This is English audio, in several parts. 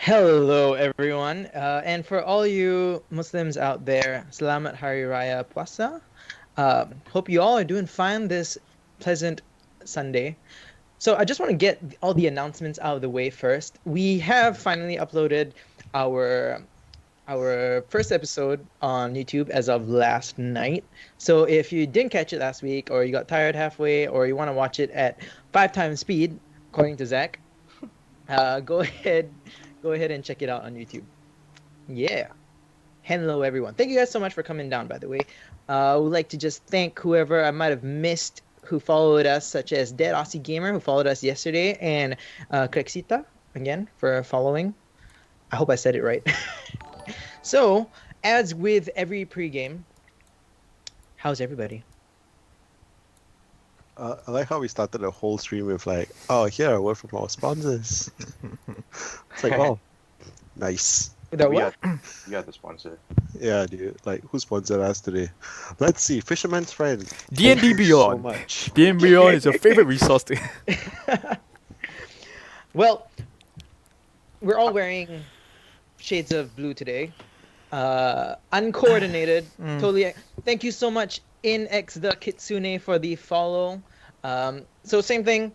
Hello, everyone. And for all you Muslims out there, Selamat Hari Raya Puasa. Hope you all are doing fine this pleasant Sunday. So I just want to get all the announcements out of the way first. We have finally uploaded our our first episode on YouTube as of last night. So if you didn't catch it last week, or you got tired halfway, or you want to watch it at 5 times speed, according to Zach, go ahead and check it out on YouTube. Yeah. Hello, everyone. Thank you guys so much for coming down, by the way. I would like to just thank whoever I might have missed who followed us, such as Dead Aussie Gamer, who followed us yesterday, and Crexita, again, for following. I hope I said it right. So, as with every pregame, how's everybody? I like how we started the whole stream with like, oh, here, a word from our sponsors. It's like, oh, nice. Without We what? are the sponsor. Yeah, dude. Like, who sponsored us today? Let's see. Fisherman's Friend. D&D Thank you Beyond. so much. D&D Beyond is your favorite resource to... Well, we're all wearing shades of blue today. Uncoordinated. Totally. Thank you so much, InX the Kitsune, for the follow. So same thing.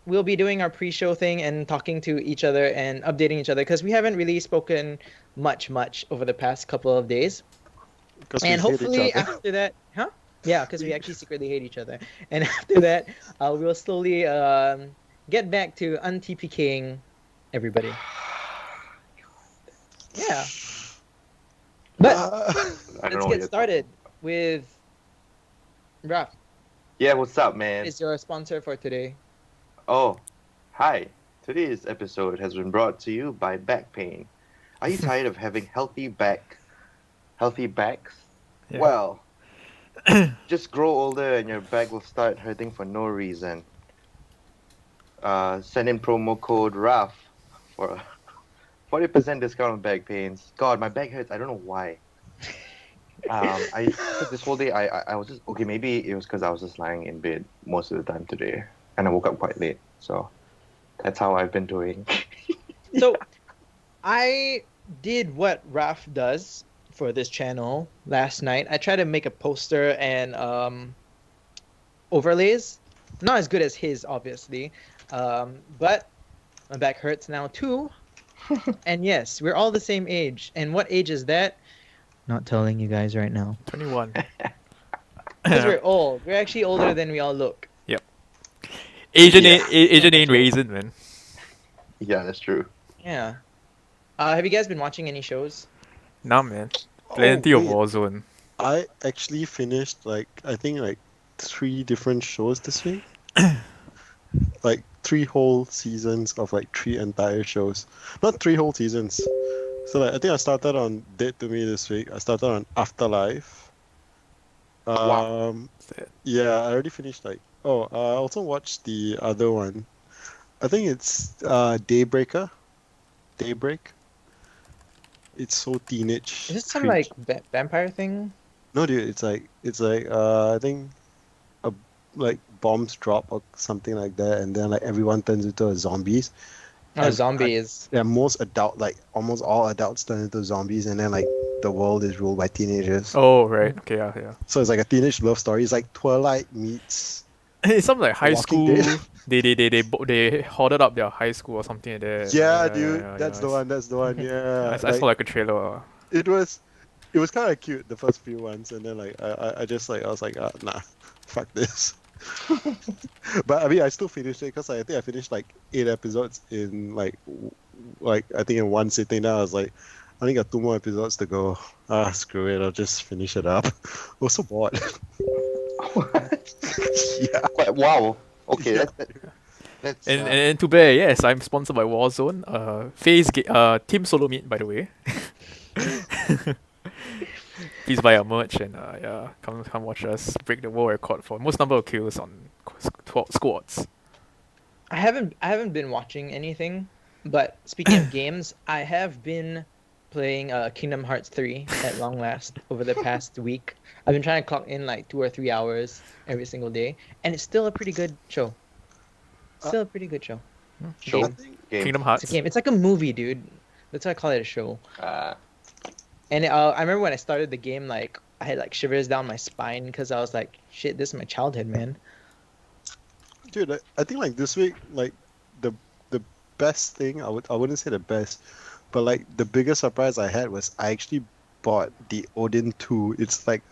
We'll be doing our pre-show thing and talking to each other and updating each other because we haven't really spoken much over the past couple of days. 'Cause we And hate each hopefully other. after that, huh? Yeah, because we actually secretly hate each other. And after that, we'll slowly get back to un-TPKing everybody. Yeah. But Uh, I don't know let's what get you're- started with Raph. Yeah, what's up, man? Is your sponsor for today? Oh, hi. Today's episode has been brought to you by back pain. Are you tired of having healthy backs? Yeah. Well, just grow older and your back will start hurting for no reason. Send in promo code RAF for a 40% discount on back pains. God, my back hurts. I don't know why. I this whole day I was just okay. Maybe it was because I was just lying in bed most of the time today, and I woke up quite late. So that's how I've been doing. So I did what Raph does for this channel last night. I tried to make a poster and overlays. Not as good as his, obviously. But my back hurts now too. And yes, we're all the same age. And what age is that? Not telling you guys right now. 21. Because we're old. We're actually older than we all look. Asian, Yeah. Asian ain't raisin, man. Yeah, that's true. Yeah. Have you guys been watching any shows? Nah, man. Plenty of wait. Warzone. I actually finished, like, I think, like, 3 different shows this week. Like, 3 whole seasons of, like, 3 entire shows. Not 3 whole seasons. So, like, I think I started on Dead to Me this week. I started on Afterlife. Wow. Yeah, I already finished, like... Oh, I also watched the other one. I think it's Daybreaker. Daybreak. It's so teenage. Is this some cringe. like vampire thing? No, dude, it's like I think like bombs drop or something like that, and then like everyone turns into zombies. Oh, And zombies. Yeah, most adult, like almost all adults turn into zombies, and then like the world is ruled by teenagers. Oh, right. Okay, yeah. So it's like a teenage love story. It's like Twilight meets. It's some like high Walking school. Dead. They hoarded up their high school or something like that. Yeah, dude, that's the one. That's the one. Yeah, I saw like a trailer. it was kind of cute the first few ones, and then like I just like I was like nah, fuck this. But I mean I still finished it because I think I finished like 8 episodes in like I think in one sitting. Now I was like I only got 2 more episodes to go. Screw it, I'll just finish it up. I was so bored. Yeah. But, wow. Okay, Yeah. that's And to bear, yes, I'm sponsored by Warzone. Team Solo Meet, by the way. Please buy our merch and yeah, come watch us break the world record for most number of kills on squads. I haven't been watching anything, but speaking of games, I have been playing Kingdom Hearts 3 at long last over the past week. I've been trying to clock in like 2 or 3 hours every single day, and it's still a pretty good show. Still a pretty good show. show Game. game. Kingdom It's Hearts. a game. It's like a movie, dude. That's why I call it a show. Uh, And I remember when I started the game, like I had like shivers down my spine because I was like, shit, this is my childhood, man. Dude, I think like this week, like the the best thing I wouldn't say the best, but like the biggest surprise I had was I actually bought the Odin 2. It's like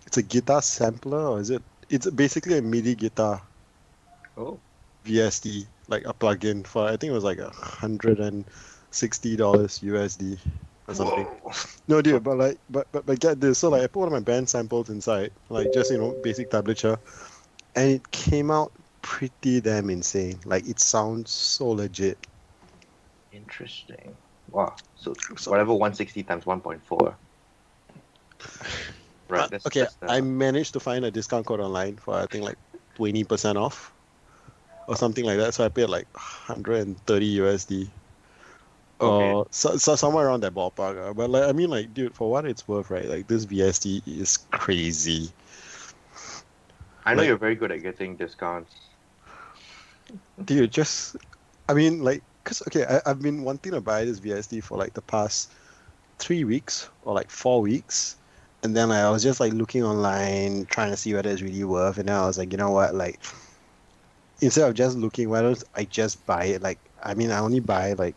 it's a guitar sampler, or is it? It's basically a MIDI guitar oh. VSD, like a plugin for I think it was like $160 USD or something. Whoa. No, dude, but like, but get this. So like, I put one of my band samples inside, like just basic tablature, and it came out pretty damn insane. Like it sounds so legit. Interesting. Wow. So So- whatever 160 times 1.4. Right. That's, okay, that's the- I managed to find a discount code online for I think like 20% off, or something like that. So I paid like 130 USD. Okay. Or so somewhere around that ballpark. But like, I mean, like, dude, for what it's worth, right? Like this VSD is crazy. I know like- you're very good at getting discounts. Dude, I mean, like, cause okay, I've been wanting to buy this VSD for like the past 3 weeks or like 4 weeks, and then like, I was just like looking online, trying to see whether it's really worth, and then I was like, you know what, like, instead of just looking, why don't I just buy it? Like, I mean, I only buy like,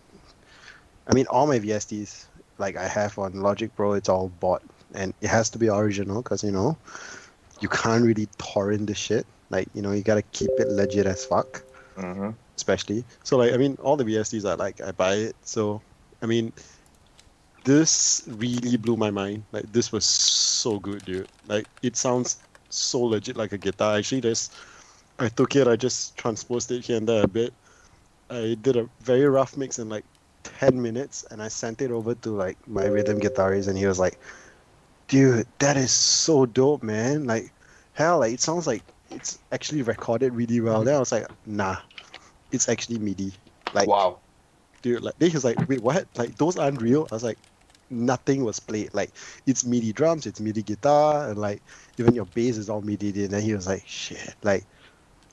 I mean, all my VSDs like I have on Logic Pro, it's all bought, and it has to be original, cause you can't really torrent the shit. Like, you gotta keep it legit as fuck. Mm-hmm. Especially. So like I mean all the VSDs are like I buy it. So I mean this really blew my mind. Like this was so good, dude. Like it sounds so legit like a guitar. Actually I took it, I just transposed it here and there a bit. I did a very rough mix in like 10 minutes and I sent it over to like my rhythm guitarist and he was like, dude, that is so dope, man. Like hell, like it sounds like it's actually recorded really well. Then I was like, nah, it's actually MIDI. Like, Wow. dude, like, then he was like, wait, what? Like, those aren't real? I was like, nothing was played. Like, it's MIDI drums, it's MIDI guitar, and like, even your bass is all MIDI. And then he was like, shit, like,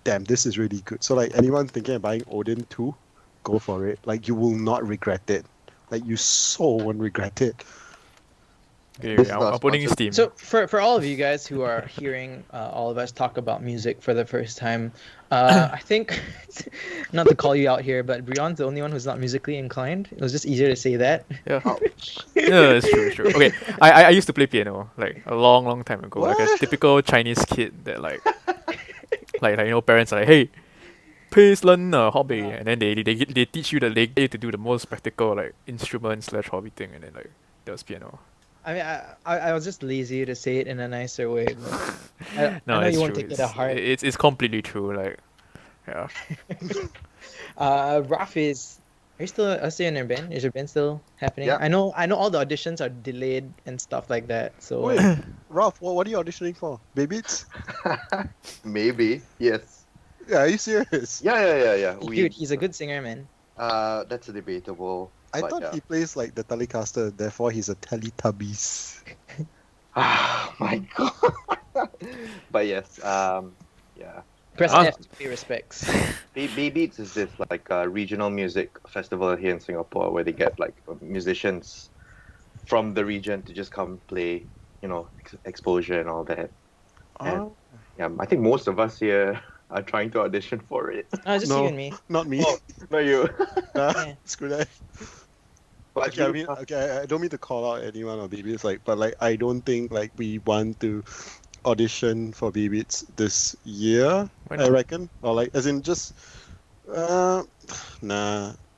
damn, this is really good. So, like, anyone thinking of buying Odin 2, go for it. Like, you will not regret it. Like, you so won't regret it. Okay, This is not I'm putting in sponsored. Steam. So for all of you guys who are hearing all of us talk about music for the first time, I think not to call you out here, but Bryon's the only one who's not musically inclined. It was just easier to say that. Yeah. Ouch. Yeah, it's true, it's true. Okay, I used to play piano like a long time ago. Like a What? typical Chinese kid that like parents are like, hey, please learn a hobby, and then they teach you they get you to do the most practical like instrument / hobby thing, and then like that was piano. I mean, I was just lazy to say it in a nicer way. But I No, know it's you won't true. take it to heart. It's completely true. Like, yeah. Raph is. Are you still in your band? Is your band still happening? Yeah. I know all the auditions are delayed and stuff like that. So Wait, Ralph, what are you auditioning for? Babies? Maybe. Yes. Yeah, are you serious? Yeah. dude, he's a good singer, man. That's debatable. I but thought yeah. he plays like the Telecaster, therefore he's a Teletubbies. Oh my god. But yes. Yeah. Press Ah. F to pay respects. Beats is this like regional music festival here in Singapore where they get like musicians from the region to just come play, exposure and all that. And, Oh, yeah, I think most of us here are trying to audition for it. Just No. you and me. not me. Oh, no, you. Nah, Yeah. screw that. But Okay, I mean, okay, I don't mean to call out anyone or Babies, but like, I don't think like we want to audition for Babies this year. Why I not? reckon, or like, as in just, nah,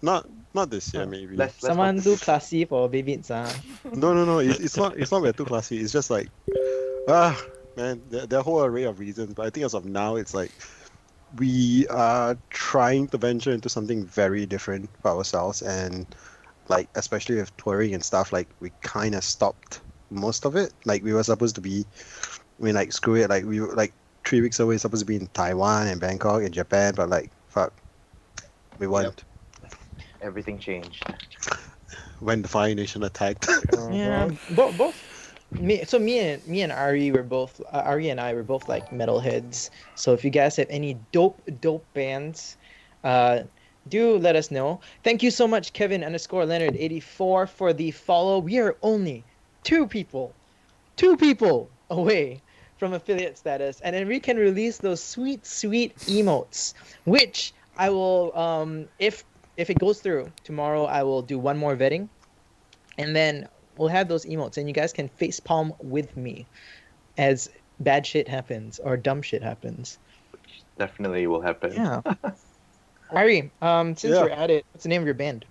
not this year, maybe. let's Someone too classy for baby. No, it's not. It's not we're too classy. It's just like, man, there are a whole array of reasons. But I think as of now, it's like we are trying to venture into something very different for ourselves, and like especially with touring and stuff, like we kind of stopped most of it. Like we were supposed to be, I mean, like screw it. Like we were like 3 weeks away, supposed to be in Taiwan and Bangkok and Japan, but like fuck, we weren't. everything changed. When the Fire Nation attacked. Yeah, both. Me and Ari were both. Ari and I were both like metalheads. So if you guys have any dope bands, do let us know. Thank you so much, Kevin underscore Leonard 84 for the follow. We are only two people away from affiliate status, and then we can release those sweet, sweet emotes, which I will, if it goes through tomorrow, I will do one more vetting, and then we'll have those emotes, and you guys can facepalm with me as bad shit happens or dumb shit happens. Definitely will happen. Yeah. Ari, since Yeah. we're at it, what's the name of your band?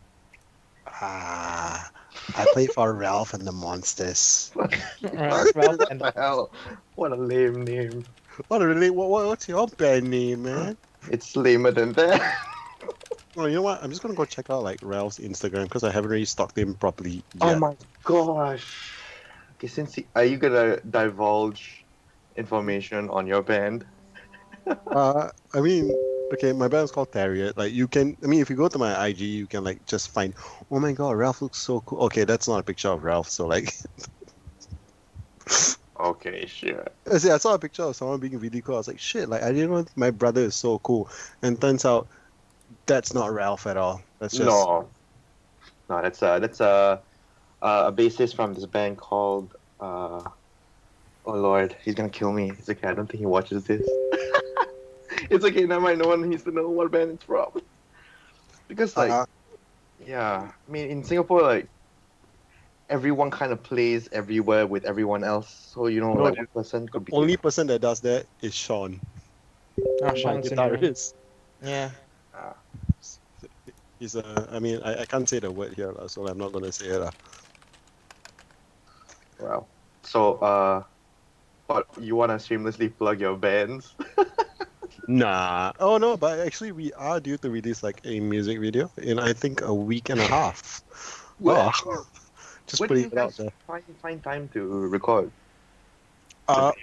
Ah, I played for Ralph and the Monsters. Ralph What and the hell? What a lame name. What's your band name, man? It's lamer than that. Oh, you know what? I'm just gonna go check out like Ralph's Instagram because I haven't really stalked him properly Oh yet. my gosh. Okay, are you gonna divulge information on your band? I mean, okay, my band's called Terrier. Like, you can, I mean, if you go to my IG, you can like just find, oh my god, Ralph looks so cool. Okay, that's not a picture of Ralph, so like, Okay, sure. I saw a picture of someone being really cool. I was like, shit, like I didn't know my brother is so cool. And turns out that's not Ralph at all. That's just No, that's a bassist from this band called oh Lord, he's gonna kill me. It's okay, I don't think he watches this. It's okay, never mind. No one needs to know what band it's from. Because like, yeah, I mean, in Singapore, like everyone kind of plays everywhere with everyone else. So you know, No, like dude. one person could be. only person that does that is Sean, oh, my Sean Sinner. guitarist. Yeah. He's I mean, I can't say the word here, so I'm not gonna say it. Wow. So, what you wanna shamelessly plug your bands? Nah. Oh no, but actually we are due to release like a music video in I think a week and a half. Well, Oh, just When do putting you it out guys there. find time to record?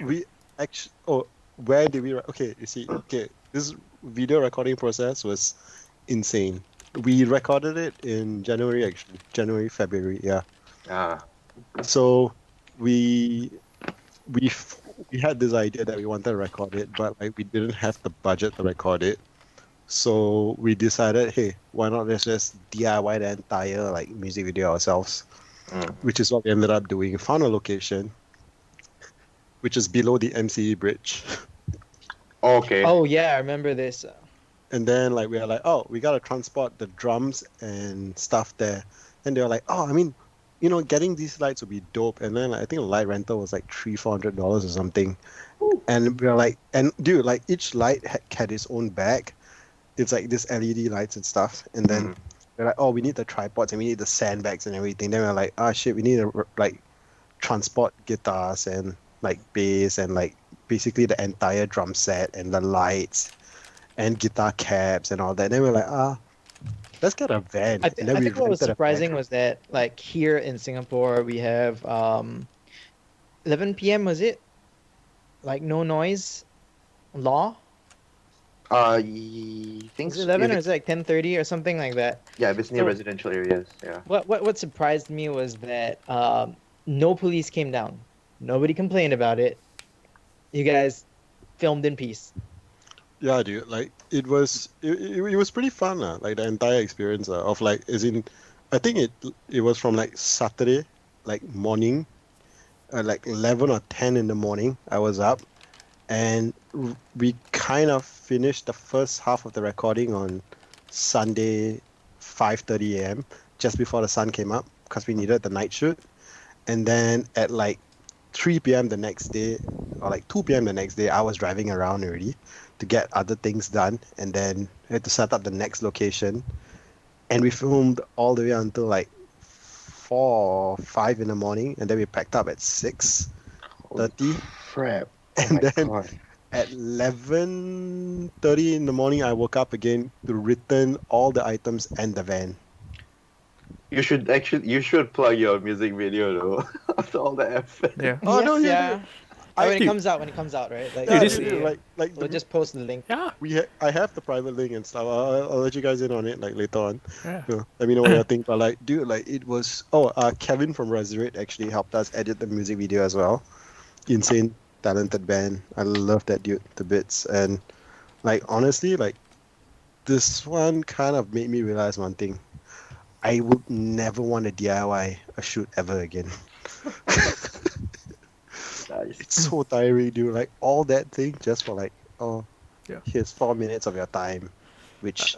We actually. Oh, where did we? Okay, you see. Okay, this video recording process was insane. We recorded it in January, actually. January, February, yeah. Ah, So we we f- we had this idea that we wanted to record it, but like we didn't have the budget to record it. So we decided, hey, why not let's just DIY the entire like music video ourselves, which is what we ended up doing. Found a location, which is below the MCE bridge. okay. Oh yeah, I remember this. And then like we are like, oh, we gotta transport the drums and stuff there. And they were like, oh, I mean, you know, getting these lights would be dope. And then like, I think the light rental was like $300-$400 or something. And we were like, and dude, like each light had its own bag. It's like this LED lights and stuff. And then we're like, oh, we need the tripods and we need the sandbags and everything. Then we're like, ah, shit, we need to like transport guitars and like bass and like basically the entire drum set and the lights and guitar cabs and all that. Then we're like, let's get a van. I And then we think what was rented a van. surprising was that like here in Singapore we have 11 p.m. was it? Like no noise law? Think Is it 11 or is it like 10:30 or something like that? yeah, if it's near So- residential areas, yeah. What surprised me was that no police came down. Nobody complained about it. You guys filmed in peace. Yeah, dude. Like it was pretty fun, like the entire experience of like as in, I think it was from like Saturday, like morning, like 11 or 10 in the morning. I was up, and we kind of finished the first half of the recording on Sunday, 5:30 a.m. just before the sun came up because we needed the night shoot, and then at like 3 p.m. the next day, or like 2 p.m. the next day, I was driving around already to get other things done, and then we had to set up the next location, and we filmed all the way until like 4 or 5 in the morning, and then we packed up at 6:30, Crap. and my then God. at 11:30 in the morning I woke up again to return all the items and the van. You should plug your music video though. After all the effort. Yeah. Oh, no, yeah, yeah. I- when it dude. comes out, right? Like, Yeah, this- dude, like we'll just post the link. Yeah. I have the private link and stuff. I'll let you guys in on it like later on. Yeah. Yeah, let me know what you think. But like, dude, like it was. Oh, Kevin from Resurrect actually helped us edit the music video as well. Insane, talented band. I love that dude to bits. And like honestly, like this one kind of made me realize one thing. I would never want to DIY a shoot ever again. Nice. It's so tiring, dude. Like all that thing just for like, oh, Yeah. here's 4 minutes of your time, which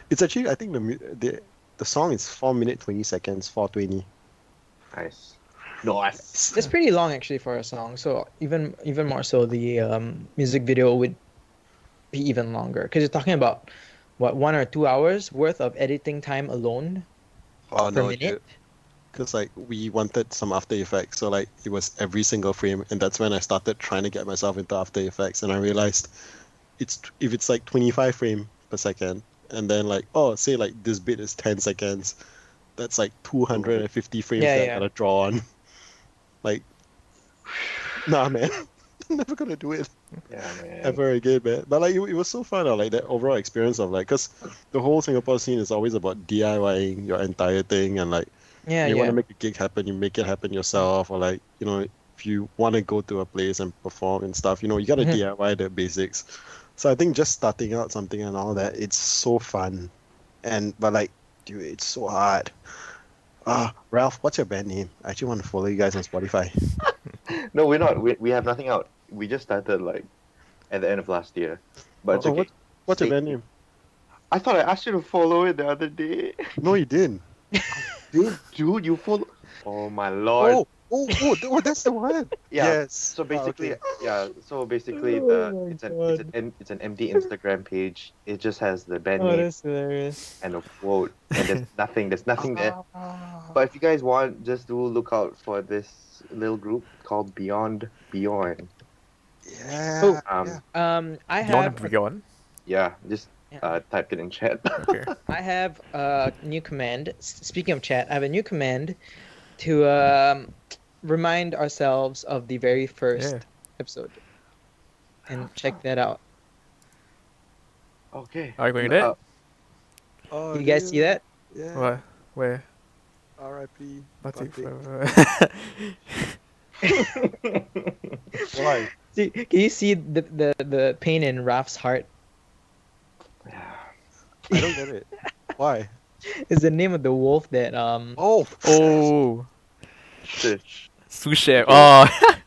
it's actually I think the song is 4 minutes 20 seconds, 4:20. Nice. Nice. It's pretty long actually for a song. So even more so, the music video would be even longer because you're talking about what 1 or 2 hours worth of editing time alone Oh per no, minute. because like we wanted some After Effects, so like it was every single frame, and that's when I started trying to get myself into After Effects, and I realized if it's like 25 frame per second, and then like say like this bit is 10 seconds, that's like 250 frames Yeah, that I yeah. gotta draw on. Like, nah, man, I'm never gonna do it Yeah, man. ever again, man. But like it was so fun, like that overall experience of like, cause the whole Singapore scene is always about DIYing your entire thing, and like Yeah, you want yeah. to make a gig happen, you make it happen yourself, or like if you want to go to a place and perform and stuff, you gotta Mhm. DIY the basics. So I think just starting out something and all that, it's so fun, but like, dude, it's so hard. Ralph, what's your band name? I actually want to follow you guys on Spotify. No, we're not. We have nothing out. We just started like at the end of last year. But it's Oh, okay. what's your Stay- band name? I thought I asked you to follow it the other day. No, you didn't. Dude, you follow. Oh my lord. That's the one. Yeah. Yes. So basically, okay. it's an empty Instagram page. It just has the band Oh, name that's hilarious. and a quote, and there's nothing there. Ah. But if you guys want, just do look out for this little group called Beyond Bjorn. Yeah. I Beyond have Bryon. Yeah, just Yeah. typed it in chat. Okay. I have a new command. Speaking of chat, I have a new command to remind ourselves of the very first Yeah. episode and check that out. Okay. Are you going there? Oh, You guys see that? Yeah. What? Where? R.I.P. Batik Batik. forever. Why? See, can you see the pain in Raph's heart? I don't get it. Why? Is the name of the wolf that Oh. Oh, Shush. sous chef. Okay.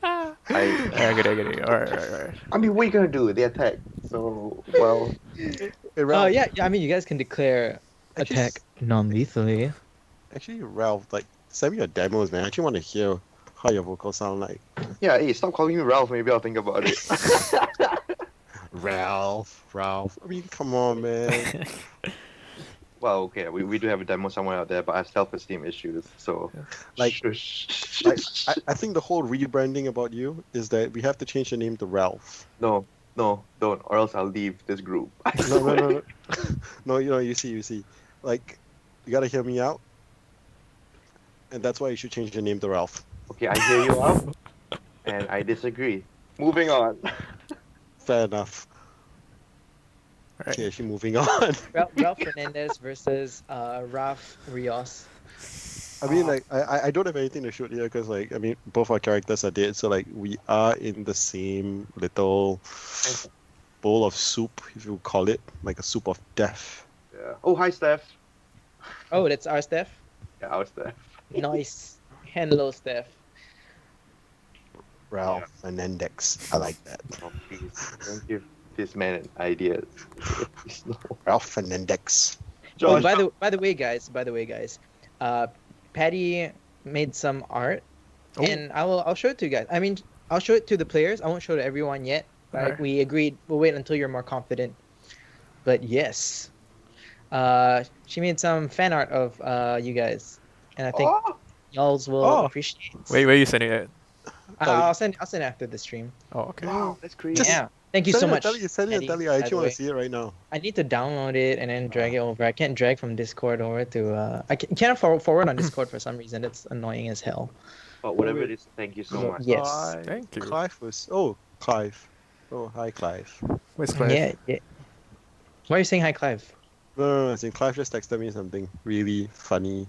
Oh. I I get it. Alright. I mean, what are you gonna do? They attack. So, well, Hey, Ralph. yeah, I mean you guys can declare Actually, attack non-lethally. Actually, Ralph, like, send me your demos, man. I actually want to hear how your vocals sound like. yeah. Hey, stop calling me Ralph. Maybe I'll think about it. Ralph. I mean, come on, man. Well, okay. We do have a demo somewhere out there, but I have self-esteem issues. So, Like- shush. Like, I think the whole rebranding about you is that we have to change the name to Ralph. No, don't, or else I'll leave this group. No. No, you see. Like, you gotta hear me out. And that's why you should change your name to Ralph. Okay, I hear you out, and I disagree. Moving on. Fair enough. Alright. Okay, actually moving on. Ralph Fernandez versus Raph Rios. I mean, like, I don't have anything to shoot here because, like, I mean, both our characters are dead, so, like, we are in the same little bowl of soup, if you call it, like a soup of death. Yeah. Oh, hi, Steph. Oh, that's our Steph. Yeah, I was Steph. Nice. Hello, Steph. Ralph and Index. I like that. Oh, please, don't give this man ideas. Please, no. Ralph and Index. Oh, Josh, by the way, guys, Patty made some art, Oh. and I'll show it to you guys. I mean, I'll show it to the players. I won't show it to everyone yet. Like Alright. we agreed, we'll wait until you're more confident. But yes, she made some fan art of you guys, and I think Oh, y'all's will Oh. appreciate. Where you sending it? I'll send it after the stream. Oh, okay. wow, that's crazy. Yeah, thank you so much. Send it, Patty, Telly. I by actually the want way. to see it right now. I need to download it and then drag it over. I can't drag from Discord over to. I can't forward on Discord for some reason. It's annoying as hell. But whatever it is, thank you so much. Yes. Thank you. Clive was... Oh, Clive. Oh, hi, Clive. Where's Clive? Yeah. Why are you saying hi, Clive? No, I think Clive just texted me something really funny.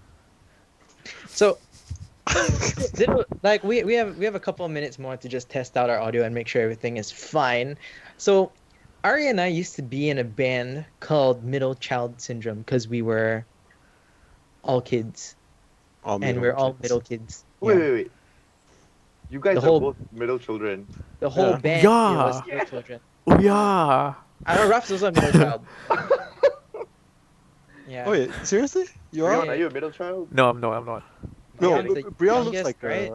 So, like we have a couple of minutes more to just test out our audio and make sure everything is fine. So, Ari and I used to be in a band called Middle Child Syndrome because we were all kids All and middle we're all kids. middle kids. Wait, Yeah. wait, wait. You guys The are whole- both middle children. The whole Yeah. band Yeah. was middle children. Oh yeah. I know Raph's also a middle child. Yeah. Oh wait, seriously? You Bryon, are? are you a middle child? No, I'm not. No, Brion's the Bryon looks youngest, like right?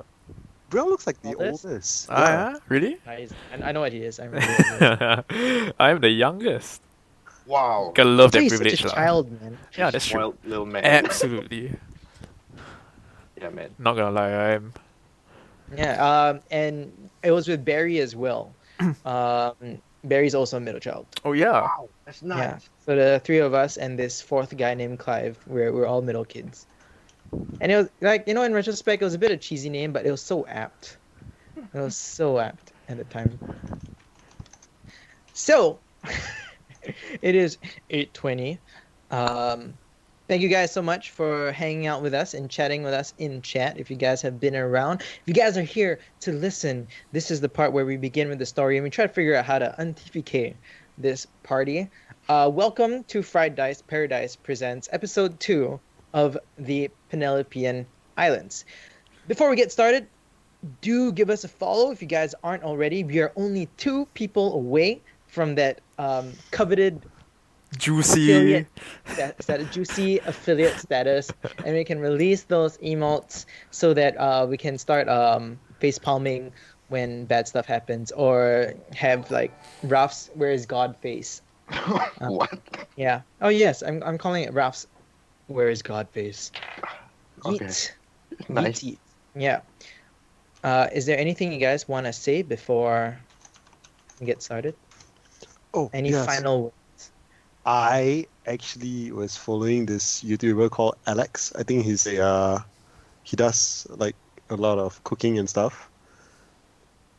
Bryon looks like the Oldest? oldest. Ah, yeah? Really? I know what he is. I remember what he is. I'm the youngest. Wow. Gotta love that He's privilege, such a lah. child, man. Yeah, that's true. Spoiled little man. Absolutely. Yeah, man. Not gonna lie, I'm. Yeah. And it was with Barry as well. Barry's also a middle child. Oh yeah. Wow, that's nice. Yeah. So the three of us and this fourth guy named Clive, we're all middle kids. And it was like, in retrospect, it was a bit of a cheesy name, but it was so apt. It was so apt at the time. So, it is 8:20. Thank you guys so much for hanging out with us and chatting with us in chat. If you guys have been around, if you guys are here to listen, this is the part where we begin with the story and we try to figure out how to untificate this party. Welcome to Fried Dice Paradise presents episode 2 of the Penelopean Islands. Before we get started, do give us a follow if you guys aren't already. We are only 2 people away from that coveted Juicy. juicy affiliate status, and we can release those emotes so that we can start face palming when bad stuff happens, or have like Raph's "Where is God" face. What? Yeah. Oh yes, I'm calling it Raph's "Where is God" face. Okay. Yeet. Nice. Yeet. Yeah. Is there anything you guys want to say before we get started? Oh, Any yes. final words? I actually was following this YouTuber called Alex. I think he's a he does like a lot of cooking and stuff.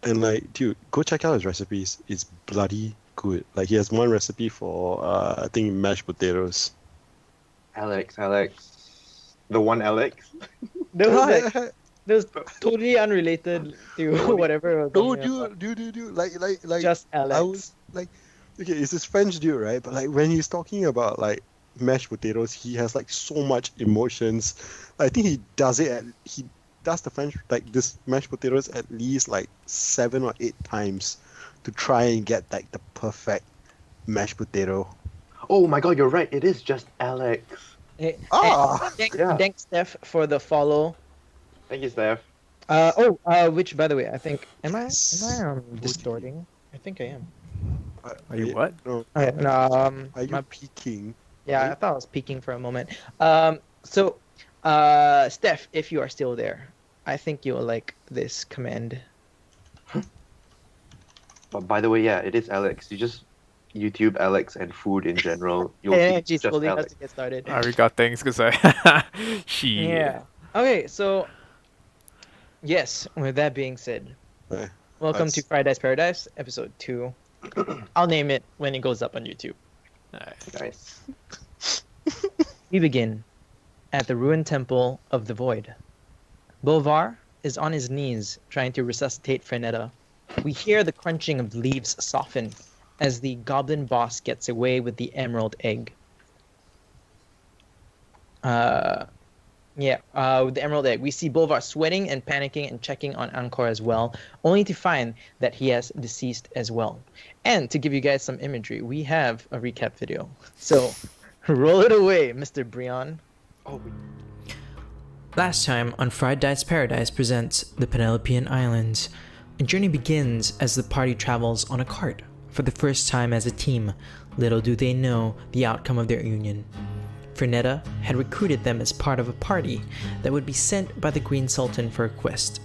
And like, dude, go check out his recipes. It's bloody good. Like he has one recipe for I think mashed potatoes. Alex. The one Alex? That was Ah, like, that was totally unrelated to whatever. we're No, talking about. dude, like Just I Alex. was like, okay, it's this French dude, right? But like when he's talking about like mashed potatoes, he has like so much emotions. I think he does the French like this mashed potatoes at least like 7 or 8 times to try and get like the perfect mashed potato. Oh my god, you're right. It is just Alex. Thanks, Steph, for the follow. Thank you, Steph. Which, by the way, I think am I distorting? I think I am. Are you what? No, Okay, no, are you peeking? yeah, I thought I was peeking for a moment. So, Steph, if you are still there, I think you'll like this command. But by the way, yeah, it is Alex. You just YouTube Alex and food in general. You'll And see she's just holding us Alex. to get started. I already got things because I. She. Yeah. Okay, so yes, with that being said, Okay. welcome Nice. to Fried Dice Paradise, episode 2. I'll name it when it goes up on YouTube. Nice. Nice. We begin at the ruined temple of the void. Bovar is on his knees trying to resuscitate Frenetta. We hear the crunching of leaves soften as the goblin boss gets away with the emerald egg. With the emerald egg, we see Bovar sweating and panicking and checking on Angkor as well, only to find that he has deceased as well. And to give you guys some imagery, we have a recap video. So, roll it away, Mr. Bryon. Oh, Last time on Fried Dice Paradise presents the Penelopean Islands. A journey begins as the party travels on a cart for the first time as a team. Little do they know the outcome of their union. Frenetta had recruited them as part of a party that would be sent by the Green Sultan for a quest.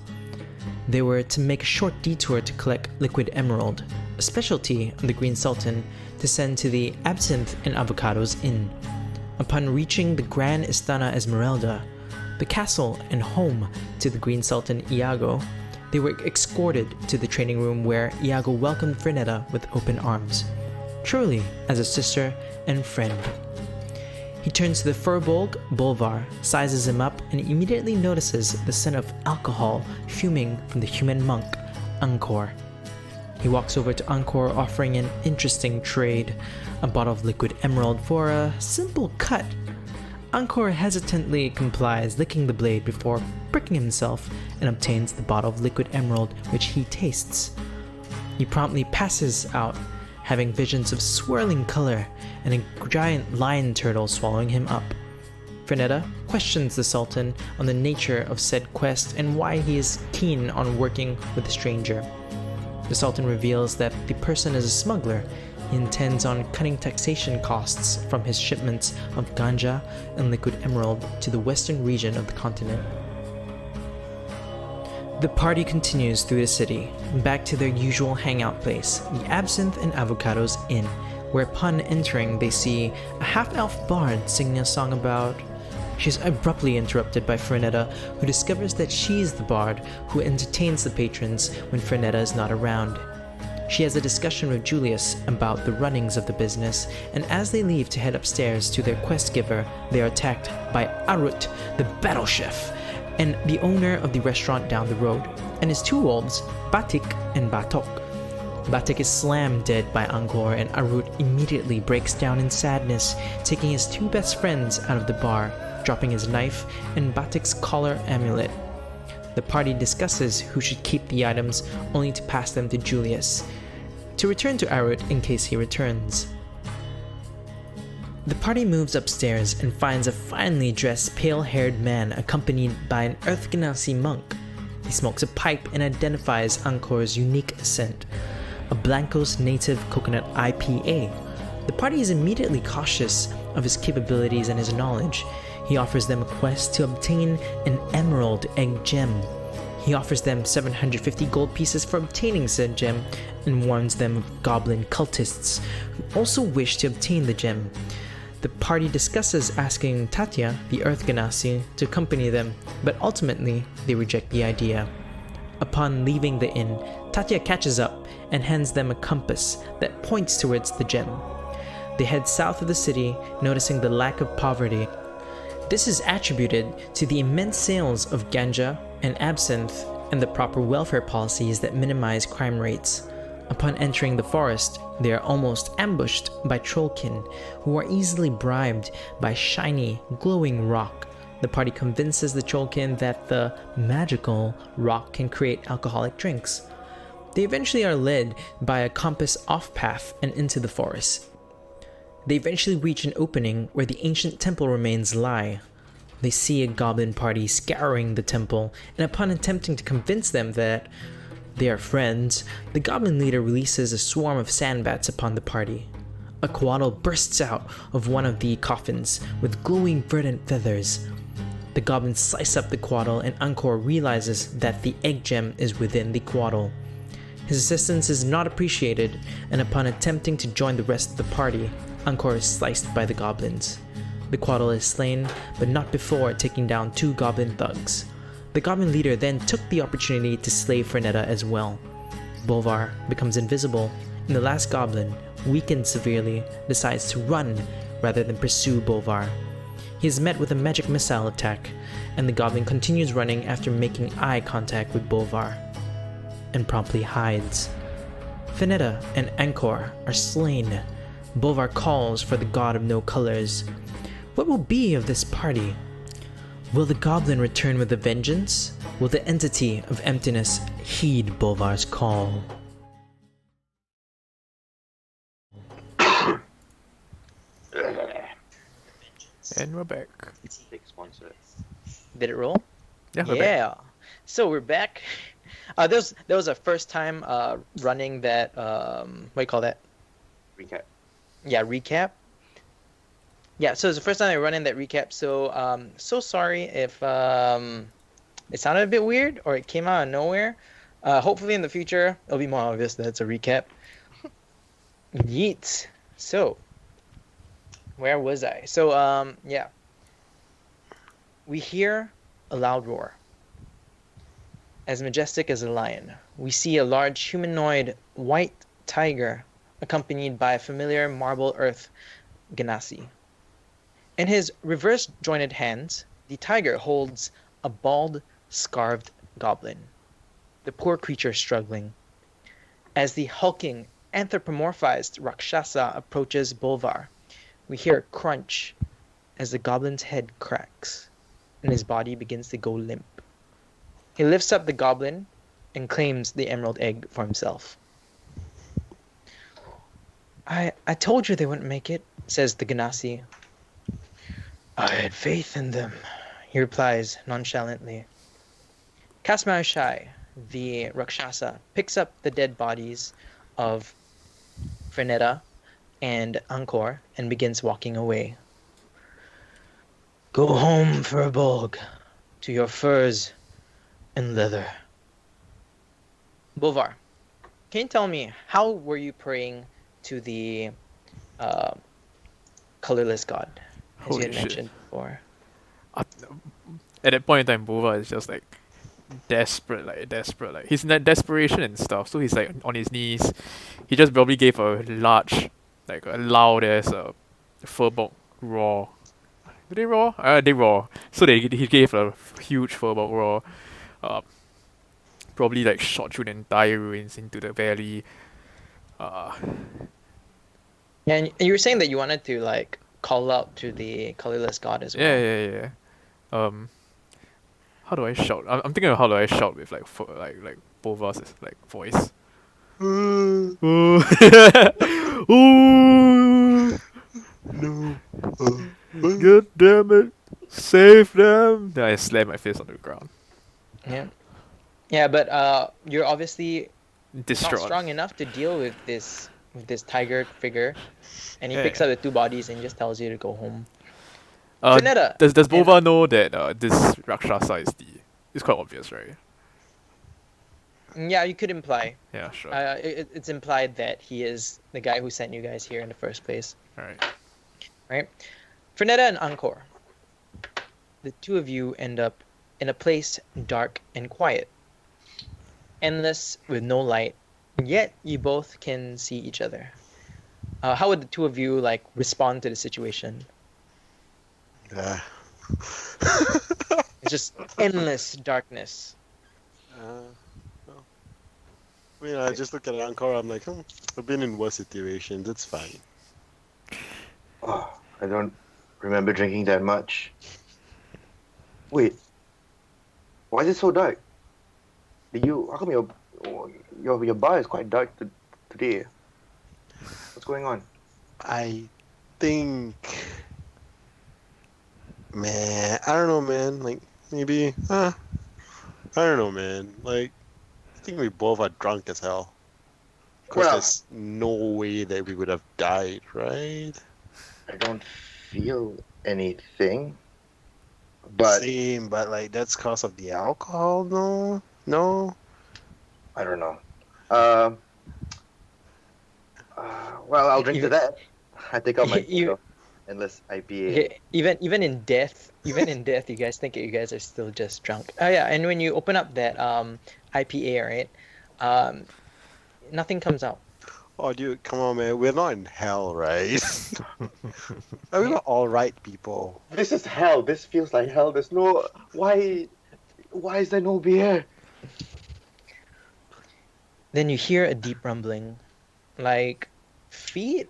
They were to make a short detour to collect liquid emerald, a specialty of the Green Sultan, to send to the Absinthe and Avocados Inn. Upon reaching the Grand Istana Esmeralda, the castle and home to the Green Sultan Iago, they were escorted to the training room where Iago welcomed Frenetta with open arms, truly as a sister and friend. He turns to the furbolg, Bolvar, sizes him up, and immediately notices the scent of alcohol fuming from the human monk, Angkor. He walks over to Angkor, offering an interesting trade, a bottle of liquid emerald for a simple cut. Angkor hesitantly complies, licking the blade before pricking himself, and obtains the bottle of liquid emerald, which he tastes. He promptly passes out, having visions of swirling color and a giant lion turtle swallowing him up. Frenetta questions the Sultan on the nature of said quest and why he is keen on working with a stranger. The Sultan reveals that the person is a smuggler. He intends on cutting taxation costs from his shipments of ganja and liquid emerald to the western region of the continent. The party continues through the city, back to their usual hangout place, the Absinthe and Avocados Inn, where upon entering they see a half-elf bard singing a song about... She is abruptly interrupted by Frenetta, who discovers that she's the bard who entertains the patrons when Frenetta is not around. She has a discussion with Julius about the runnings of the business, and as they leave to head upstairs to their quest giver, they are attacked by Arut, the battle chef, and the owner of the restaurant down the road, and his two wolves, Batik and Batok. Batik is slammed dead by Angkor, and Arut immediately breaks down in sadness, taking his two best friends out of the bar, dropping his knife and Batik's collar amulet. The party discusses who should keep the items, only to pass them to Julius, to return to Arut in case he returns. The party moves upstairs and finds a finely dressed, pale-haired man accompanied by an Earth Genasi monk. He smokes a pipe and identifies Angkor's unique scent, a Blancos native coconut IPA. The party is immediately cautious of his capabilities and his knowledge. He offers them a quest to obtain an emerald egg gem. He offers them 750 gold pieces for obtaining said gem, and warns them of goblin cultists who also wish to obtain the gem. The party discusses asking Tatya, the Earth Genasi, to accompany them, but ultimately they reject the idea. Upon leaving the inn, Tatya catches up and hands them a compass that points towards the gem. They head south of the city, noticing the lack of poverty. This is attributed to the immense sales of ganja and absinthe and the proper welfare policies that minimize crime rates. Upon entering the forest, they are almost ambushed by trollkin, who are easily bribed by shiny, glowing rock. The party convinces the trollkin that the magical rock can create alcoholic drinks. They eventually are led by a compass off-path and into the forest. They eventually reach an opening where the ancient temple remains lie. They see a goblin party scouring the temple, and upon attempting to convince them that they are friends, the goblin leader releases a swarm of sandbats upon the party. A quaddle bursts out of one of the coffins with glowing verdant feathers. The goblins slice up the quaddle, and Angkor realizes that the egg gem is within the quaddle. His assistance is not appreciated, and upon attempting to join the rest of the party, Angkor is sliced by the goblins. The quaddle is slain, but not before taking down two goblin thugs. The goblin leader then took the opportunity to slay Frenetta as well. Bolvar becomes invisible, and the last goblin, weakened severely, decides to run rather than pursue Bolvar. He is met with a magic missile attack, and the goblin continues running after making eye contact with Bolvar, and promptly hides. Frenetta and Angkor are slain. Bolvar calls for the god of no colors. What will be of this party? Will the goblin return with a vengeance? Will the entity of emptiness heed Bolvar's call? And we're back. Big sponsor. Did it roll? Yeah, we're back. Yeah. So we're back. There was a first time running that what do you call that? Recap. Yeah, recap. Yeah, so it's the first time I'm running that recap. So so sorry if it sounded a bit weird or it came out of nowhere. Hopefully in the future it'll be more obvious that it's a recap. Yeet. So where was I? So yeah. We hear a loud roar. As majestic as a lion, we see a large humanoid white tiger accompanied by a familiar marble earth Genasi. In his reverse jointed hands, the tiger holds a bald, scarved goblin. The poor creature struggling. As the hulking, anthropomorphized Rakshasa approaches Bolvar, we hear a crunch as the goblin's head cracks and his body begins to go limp. He lifts up the goblin and claims the emerald egg for himself. I told you they wouldn't make it, says the Ganassi. I had faith in them, he replies nonchalantly. Kasmarashai, the Rakshasa, picks up the dead bodies of Frenetta and Angkor and begins walking away. Go home, Furbolg, to your furs and leather. Bolvar, can you tell me, how were you praying to the colorless god, as Holy you had shit. mentioned before? At that point in time, Bova is just like desperate. Like he's in that desperation and stuff. So he's like on his knees. He just probably gave a large, like a loud as a furbog roar. Did they roar? They roar. So he gave a huge furbog roar. Probably like shot through the entire ruins into the valley. Yeah, and you were saying that you wanted to like call out to the colorless god as well. Yeah. How do I shout? I'm thinking of how do I shout with like like Bova's like voice. No. Ooh. God damn it! Save them! Then I slam my fist on the ground. Yeah, but you're obviously Distraught. not strong enough to deal with this tiger figure, and he Yeah. picks up the two bodies and just tells you to go home. Uh, Frenetta does and- Bova know that this Rakshasa is It's quite obvious, right? Yeah, you could imply. Yeah, sure. It's implied that he is the guy who sent you guys here in the first place. Alright. Right? Frenetta and Angkor, the two of you end up in a place dark and quiet. Endless with no light, yet you both can see each other. How would the two of you like respond to the situation? Yeah. It's just endless darkness. Well, I mean, I just look at Angkor, I'm like, I've been in worse situations, it's fine. Oh, I don't remember drinking that much. Wait, why is it so dark? How come your bar is quite dark today? What's going on? I think, man, I don't know, man. Like maybe, I don't know, man. Like, I think we both are drunk as hell. Because Well- there's no way that we would have died, right? I don't feel anything. But Same, but like that's cause of the alcohol, no? No? I don't know. Well, I'll drink to that. I take out my You- endless IPA. Okay, even in death, you guys think you guys are still just drunk. Oh yeah, and when you open up that IPA, right, nothing comes out. Oh, dude, come on, man. We're not in hell, right? We're not all right people. This is hell. This feels like hell. There's no why is there no beer? Then you hear a deep rumbling, like feet.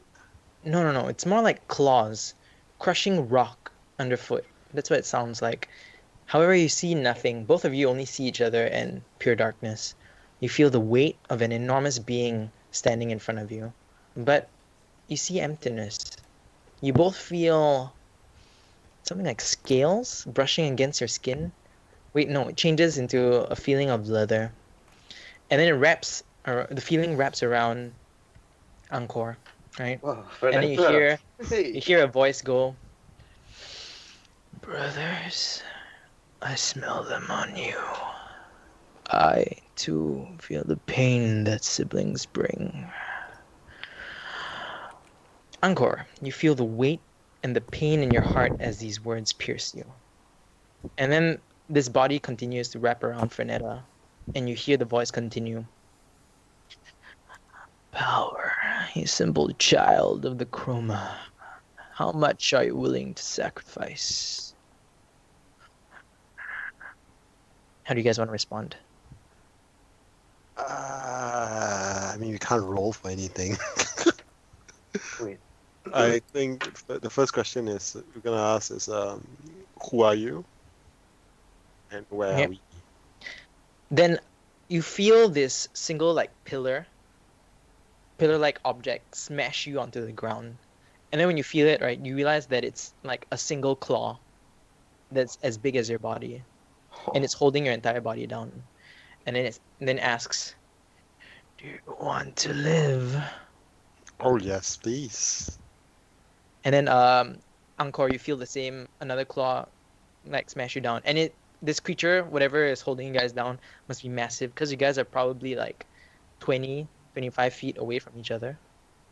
No. It's more like claws, crushing rock underfoot. That's what it sounds like. However, you see nothing. Both of you only see each other in pure darkness. You feel the weight of an enormous being standing in front of you, but you see emptiness. You both feel something like scales brushing against your skin. Wait, no, it changes into a feeling of leather, and then the feeling wraps around Angkor, right? Oh, And then you Hey. hear a voice go, "Brothers, I smell them on you. I, too, feel the pain that siblings bring." Angkor, you feel the weight and the pain in your heart as these words pierce you. And then this body continues to wrap around Frenetta, and you hear the voice continue. "Power, you simple child of the Chroma. How much are you willing to sacrifice?" How do you guys want to respond? mean, we can't roll for anything. Wait. I think the first question is we're gonna ask is who are you and where are Yep. we? Then you feel this single like pillar-like object smash you onto the ground. And then when you feel it, right, you realize that it's like a single claw that's as big as your body. And it's holding your entire body down. And then asks, "Do you want to live?" Oh yes, please. And then Angkor, you feel the same, another claw like smash you down. And this creature, whatever is holding you guys down, must be massive because you guys are probably like 20, 25 feet away from each other.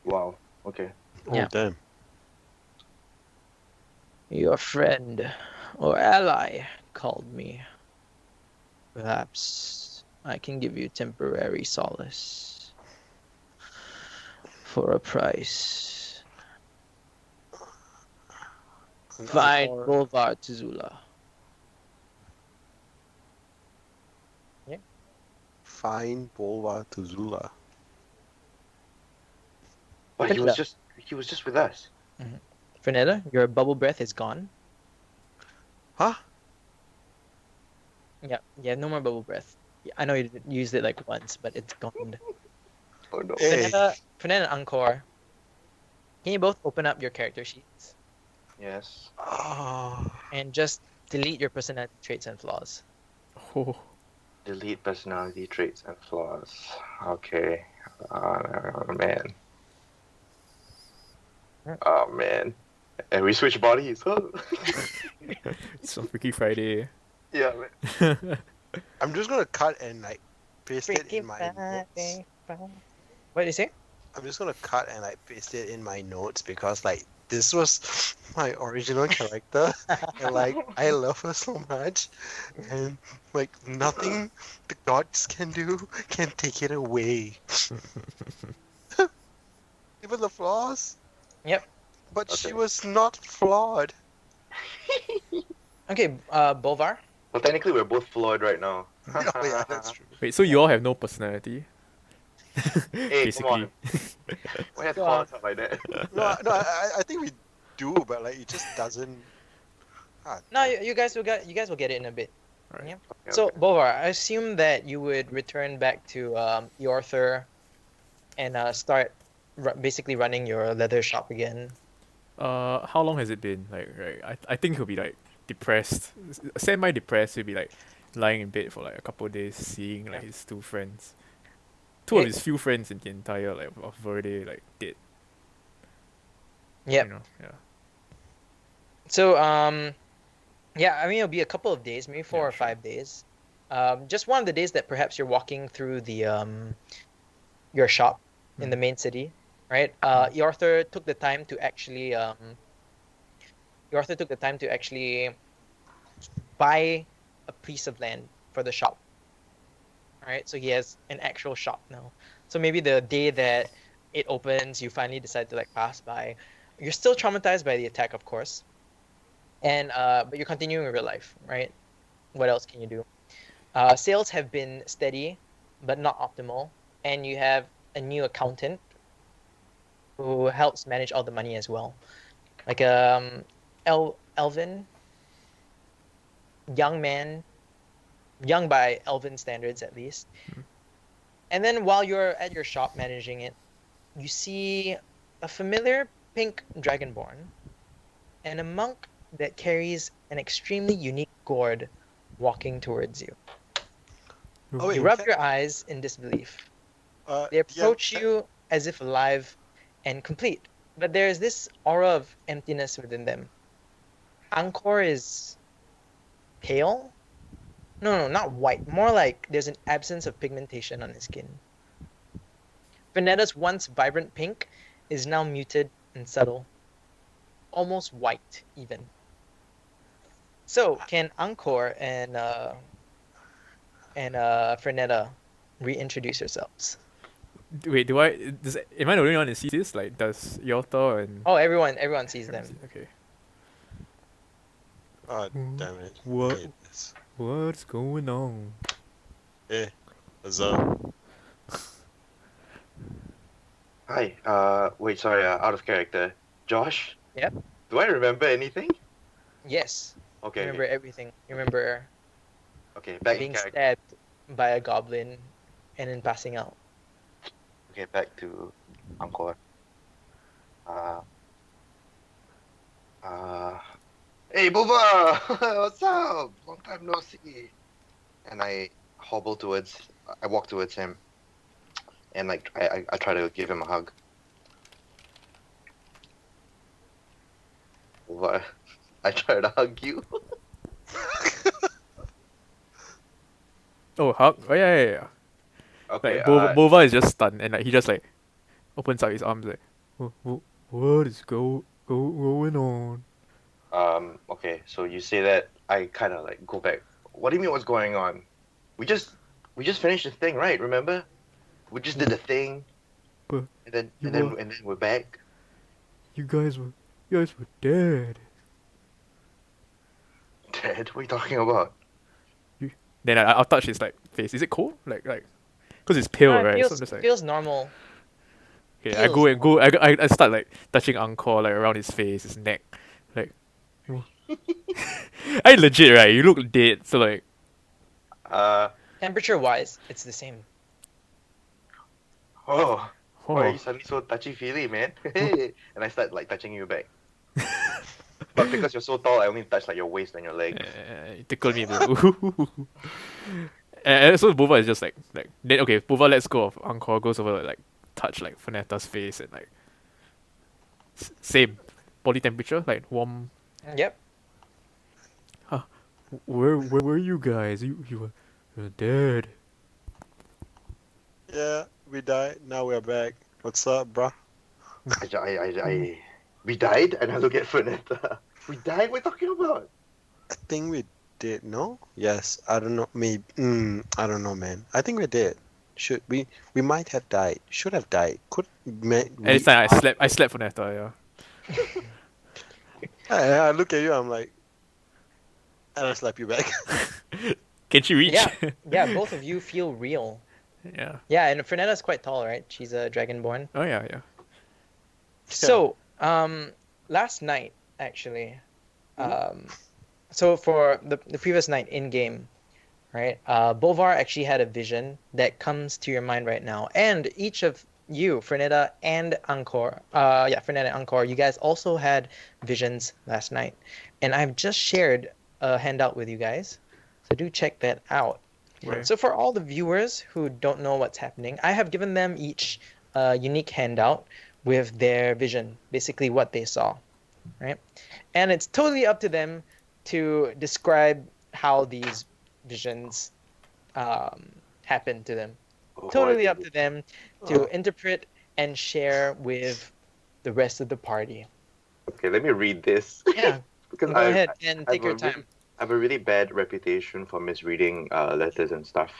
Wow. Okay. Oh Yeah. damn. Your friend or ally called me. Perhaps I can give you temporary solace for a price. Find Angkor, Boulevard Tuzula. find Bolva to Zula. But he was just with us. Fernetta, your bubble breath is gone. Huh? Yeah, no more bubble breath. I know you used it like once, but it's gone. Oh no. Hey. Fernetta and Angkor, can you both open up your character sheets Yes. Oh. and just delete your personality traits and flaws? Oh, Delete personality traits and flaws. Okay. Man. Oh man. And we switch bodies. Huh? it's on Freaky Friday. Yeah, man. I'm just gonna cut and like paste it in my notes. What did you say? I'm just gonna cut and like paste it in my notes because like this was my original character and like I love her so much and like nothing the gods can do can take it away. Even the flaws. Yep. But she Okay. was not flawed. Okay, Bolvar. Well, technically, we're both flawed right now. Oh yeah, that's true. Wait, so you all have no personality? Hey, come on. Why have to call us out like that? No, I think we do, but like it just doesn't. No, you guys will get it in a bit. Alright. Yeah. Okay, So okay. Bolvar, I assume that you would return back to Yorther and start basically running your leather shop again. How long has it been? Like, right, I think he'll be like depressed, semi-depressed. He'll be like lying in bed for like a couple of days, seeing like his two friends, two of Yeah. his few friends in the entire like of Verde like dead. Yep. You know, yeah. So yeah, I mean it'll be a couple of days, maybe 4 Yeah, or sure. 5 days. Just one of the days that perhaps you're walking through the your shop in the main city, right? Yorther took the time to actually buy a piece of land for the shop. Right? So he has an actual shop now. So maybe the day that it opens, you finally decide to like pass by. You're still traumatized by the attack, of course. And but you're continuing with your life, right? What else can you do? Sales have been steady, but not optimal. And you have a new accountant who helps manage all the money as well. Like Elvin, young man, young by Elvin standards at least. And then while you're at your shop managing it, you see a familiar pink dragonborn and a monk that carries an extremely unique gourd walking towards you. Oh wait, You rub your eyes in disbelief. They approach you as if alive and complete, but there is this aura of emptiness within them. Angkor is pale? No, not white. More like there's an absence of pigmentation on his skin. Venetta's once vibrant pink is now muted and subtle. Almost white, even. So, can Angkor and Fernetta reintroduce yourselves? Wait, am I the only one that sees this? Like, does Yota and Oh, everyone sees them. Okay. Oh damn it! What? Hate this. What's going on? Hey, what's up? Hi. Wait, sorry. Out of character. Josh. Yep. Do I remember anything? Yes. Okay. You remember everything. You remember Okay. Back in being character. stabbed by a goblin and then passing out. Okay. Back to Angkor. Uh. Uh. Hey, Booba! What's up? Long time no see. And I walk towards him, and like I try to give him a hug. What? I try to hug you. Oh, hug. Oh yeah. Okay. Like Bova is just stunned and like he just like opens up his arms like, what is going on? Okay. So you say that, I kind of like go back. What do you mean? What's going on? We just finished the thing, right? Remember? We just did the thing, But and then you and then were- and then we're back. you guys were dead. Dad, what are you talking about? Then I'll touch his like face. Is it cold? Cause it's pale, No, it right? So feels, I'm just like, feels normal. okay, I feels go. I start like touching Angkor like around his face, his neck, like. I legit right. You look dead. So like, Uh Temperature wise, it's the same. oh, why are oh, you suddenly so touchy feely, man? Hey, and I start like touching you back. But because you're so tall, I only touch like your waist and your legs. you tickle me a bit. And so Bova is just like then okay. Bova lets go of Angkor, goes over like touch like Fanetta's face and like same body temperature, like warm. Yep. Where were you guys? You're dead. Yeah, we died. Now we're back. What's up, bruh? We died, and I look at Fernetta. We died. What are you talking about? I think we did. No? Yes. I don't know. Maybe. I don't know, man. I think we did. Should we? We might have died. Should have died. Could. Every time I slept Fanetta. Yeah. I look at you. I'm like, and I slap you back. Can she reach? Yeah. Yeah, both of you feel real. Yeah. Yeah, and Fernetta's quite tall, right? She's a dragonborn. Oh yeah. So, last night actually, so for the previous night in game, right? Bolvar actually had a vision that comes to your mind right now, and each of you, Fernetta and Angkor, Fernetta and Angkor, you guys also had visions last night, and I've just shared a handout with you guys, so do check that out. Okay. So for all the viewers who don't know what's happening, I have given them each a unique handout with their vision, basically what they saw, right? And it's totally up to them to describe how these visions happen to them. Totally up to them to interpret and share with the rest of the party. Okay, let me read this. Yeah, Because go ahead and take your time. I have a really bad reputation for misreading letters and stuff.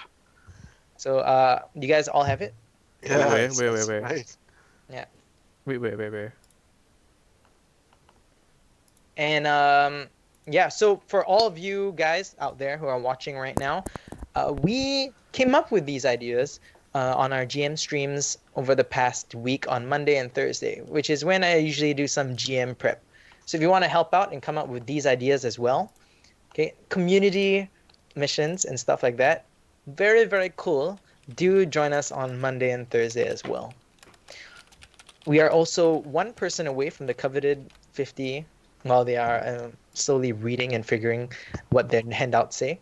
So, you guys all have it? Yeah, Wait. that's right. Wait. And yeah, so for all of you guys out there who are watching right now, we came up with these ideas on our GM streams over the past week on Monday and Thursday, which is when I usually do some GM prep. So if you want to help out and come up with these ideas as well, okay, community missions and stuff like that, very, very cool. Do join us on Monday and Thursday as well. We are also one person away from the coveted 50 while they are slowly reading and figuring what their handouts say.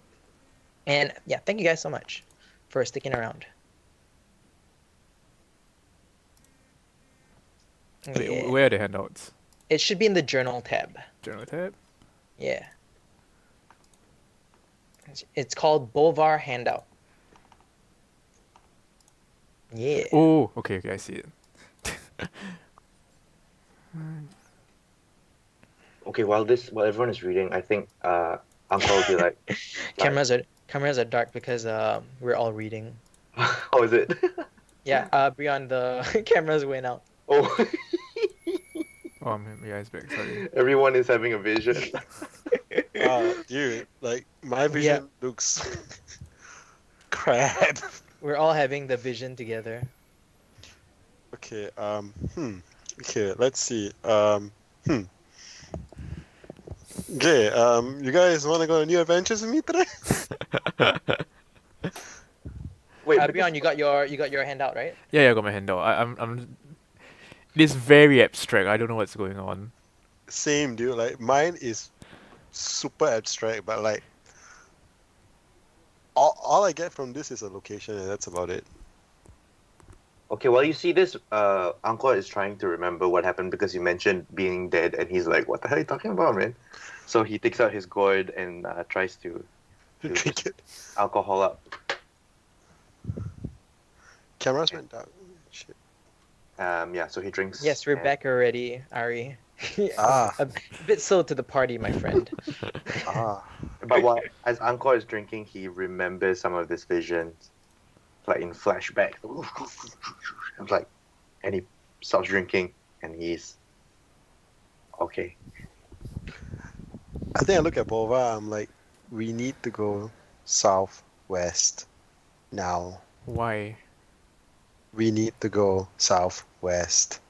And yeah, thank you guys so much for sticking around. Wait, Yeah. where are the handouts? It should be in the journal tab. Journal tab. Yeah. It's called Bolvar Handout. Yeah. Oh, okay, I see it. Okay, while everyone is reading, I think Uncle will be like, Cameras are dark because we're all reading. how is it? Yeah, Bryon, the cameras went out. Oh, Oh, yeah, it's back. Sorry. everyone is having a vision. Dude, like my vision looks crap. We're all having the vision together. Okay. Okay. Let's see. Okay. You guys want to go on new adventures with me today? Wait, because Bryon, you got your hand out, right? Yeah, I got my handle. I'm. It's very abstract. I don't know what's going on. Same, dude. Like mine is super abstract, but like all I get from this is a location, and that's about it. okay, well, you see this, Uncle is trying to remember what happened because you mentioned being dead, and he's like, "What the hell are you talking about, man?" So he takes out his gourd and tries to Drink it. alcohol up. Cameras went down. Shit. Yeah, so he drinks. Yes, we're and- back already, Ari. Ah. A bit slow to the party, my friend. But while as Uncle is drinking, he remembers some of this visions, like in flashback. It's like, and he stops drinking, and he's okay. I think I look at Bova. I'm like, we need to go southwest now. Why? We need to go southwest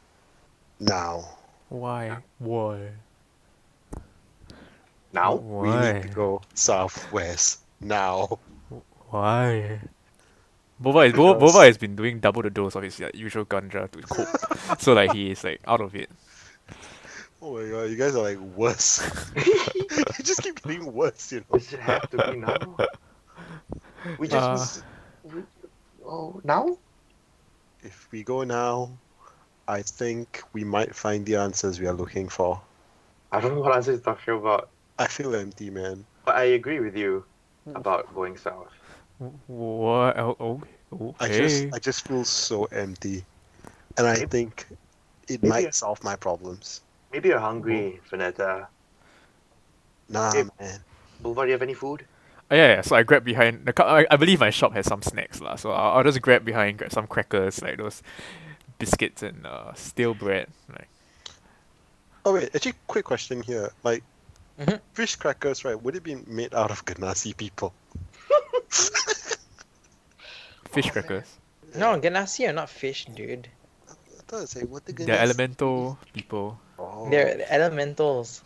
now. Why? Why? Now, We need to Why? go southwest now. Why? Because- Bova has been doing double the dose of his usual ganja to cope, so like he is like out of it. Oh my god, you guys are like worse. You just keep getting worse, you know. does it have to be now? We just now. If we go now, I think we might find the answers we are looking for. I don't know what answer he's talking about, I feel empty, man. but I agree with you about going south. What? Oh, okay. I just feel so empty, and I Maybe- think it maybe- might solve my problems. Maybe you're hungry, Vanetta. Nah, Hey. man. Boulevard, do you have any food? Oh, yeah, so I grabbed behind I believe my shop has some snacks lah. So I'll just grab behind, grab some crackers, like those biscuits and stale bread. Like Oh wait, actually, quick question here. Like, Mhm. fish crackers, right? Would it be made out of Ganassi people? fish crackers. No, ganassi are not fish, dude. I thought I'd say, what the They're Ganassi? elemental people. Oh. They're elementals.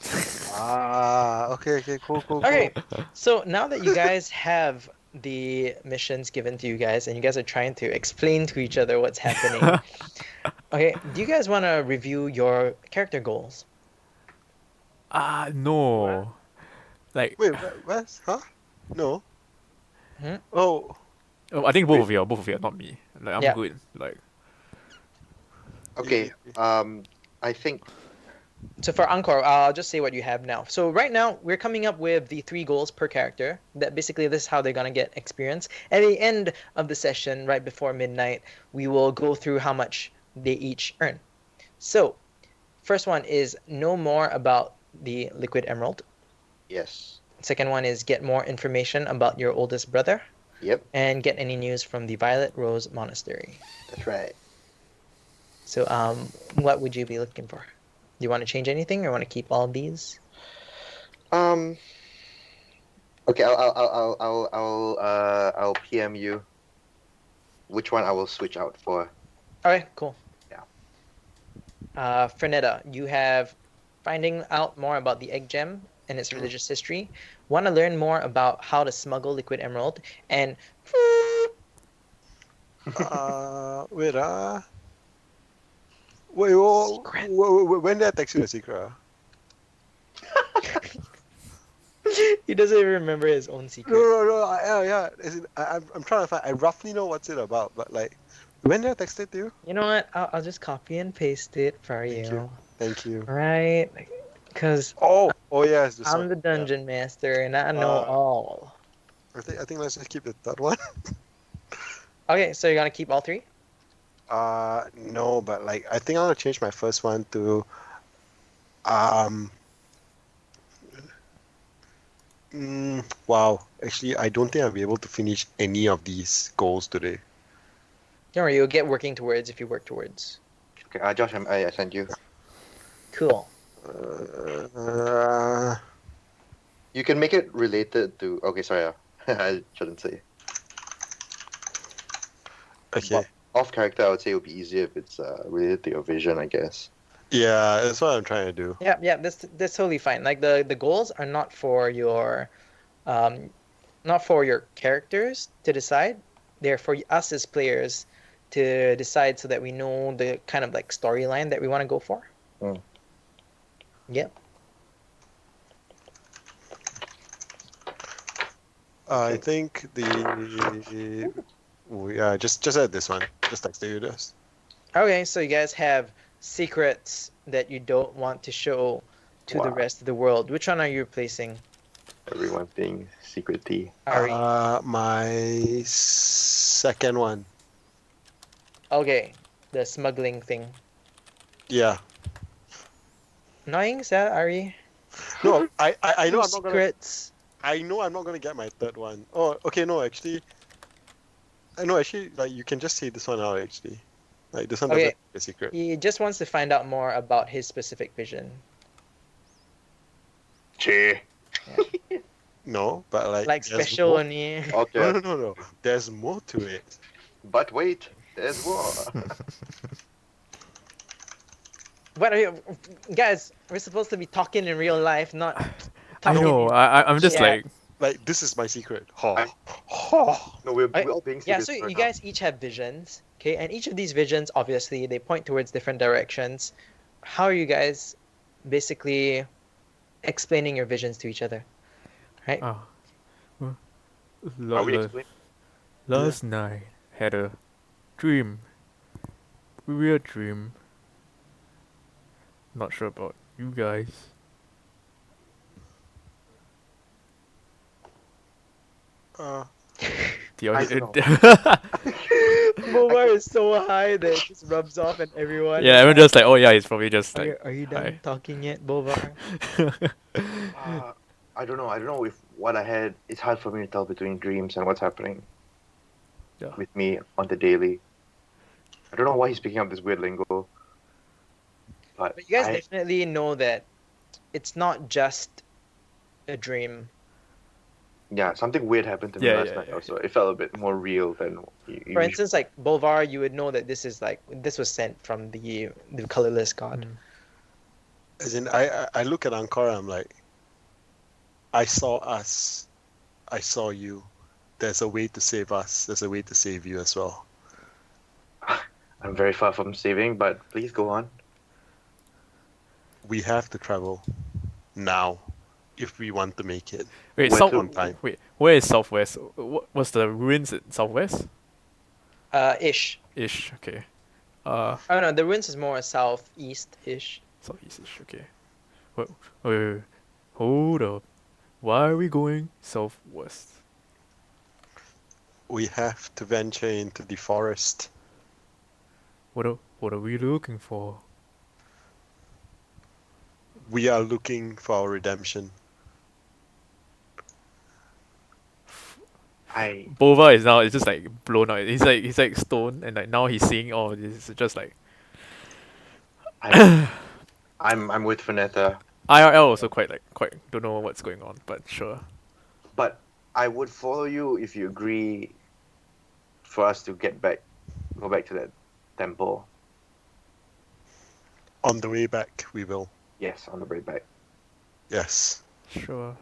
Okay, cool. Okay, so now that you guys have the missions given to you guys and you guys are trying to explain to each other what's happening, okay, do you guys want to review your character goals? No. Like, Wait, where's? Huh? No. Hmm? Oh, I think both of you, not me. Like, I'm Yeah. good. Like, Okay. I think So for Encore, I'll just say what you have now. So right now, we're coming up with the 3 goals per character. That basically this is how they're gonna get experience. At the end of the session, right before midnight, we will go through how much they each earn. So, first one is know more about the Liquid Emerald. yes. Second one is get more information about your oldest brother. Yep, And get any news from the Violet Rose Monastery. that's right. So, what would you be looking for? Do you want to change anything, or want to keep all of these? Okay, I'll PM you. Which one I will switch out for? Okay, cool. Yeah. Fernetta, you have finding out more about the egg gem and its religious history. Want to learn more about how to smuggle liquid emerald and wait, wait, whoa, Secret. when did I text you the secret? he doesn't even remember his own secret. No, yeah. As in, I'm trying to find. I roughly know what's it about, but like, when did I text it to you? You know what? I'll just copy and paste it for Thank you. Thank you. Right? Because Oh, yes. this I'm one. the dungeon master and I know all. Yeah. I think let's just keep the third one. Okay, so you're gonna keep all 3? No, but like, I think I want to change my first one to, wow. Actually, I don't think I'll be able to finish any of these goals today. Don't worry, you'll get working towards if you work towards. Okay, Josh, I sent you. Cool. You can make it related to. Okay, sorry. I shouldn't say. Okay. Off character, I would say it would be easier if it's related to your vision, I guess. Yeah, that's what I'm trying to do. Yeah, that's totally fine. Like the goals are not for your um not for your characters to decide. They're for us as players to decide so that we know the kind of like storyline that we want to go for. Mm. Yep. I think just add this one. Just text you this. Okay, so you guys have secrets that you don't want to show to the Wow. rest of the world. Which one are you replacing? Everyone's being secret-y. Ari. My second one. Okay, the smuggling thing. Yeah. Annoying, is that Ari? No, I know I'm not gonna. Secrets. I know I'm not gonna get my third one. Oh, okay, no, actually. No, actually, like you can just say this one out. Actually, like this one Okay. doesn't have a secret. He just wants to find out more about his specific vision. Che. No, but like there's Special more- only. Okay. No. There's more to it. But wait, there's more. What are you guys? We're supposed to be talking in real life, not I talking. know. I'm just Yeah. like, Like this is my secret. Ha. I- Ha. No, we're I- all being Yeah, secret so right you now. guys each have visions, okay? And each of these visions, obviously, they point towards different directions. How are you guys basically explaining your visions to each other? Right? ah, well, Are we la- explaining? last night had a dream. Weird dream. Not sure about you guys. The I audio- know. Bobar is so high that it just rubs off on everyone. yeah, everyone just like, oh yeah, it's probably just like. Are you done hi. talking yet, Bobar? I don't know. I don't know if what I had. It's hard for me to tell between dreams and what's happening Yeah. with me on the daily. I don't know why he's picking up this weird lingo. But But you guys I- definitely know that it's not just a dream. yeah, something weird happened to me Yeah, last yeah, night. yeah. Also, it felt a bit more real than. For instance, like Bolvar, you would know that this was sent from the colorless god. Mm. As in, I look at Ankara. I'm like, I saw us. I saw you. There's a way to save us. There's a way to save you as well. I'm very far from saving, but please go on. We have to travel now if we want to make it. Wait, Where south. to? On time. Wait, where is southwest? What's the ruins in southwest? Ish. Ish. Okay. Oh no, the ruins is more southeast-ish. Southeast-ish. Okay. Wait. Hold up. Why are we going southwest? We have to venture into the forest. What are we looking for? We are looking for our redemption. Bova is now, it's just like blown out. He's like stone, and like now he's seeing all of this. It's just like I'm with Vanetta, IRL also quite don't know what's going on, but sure. but I would follow you if you agree for us to go back to that temple. On the way back, we will. Yes, on the way back. Yes. Sure.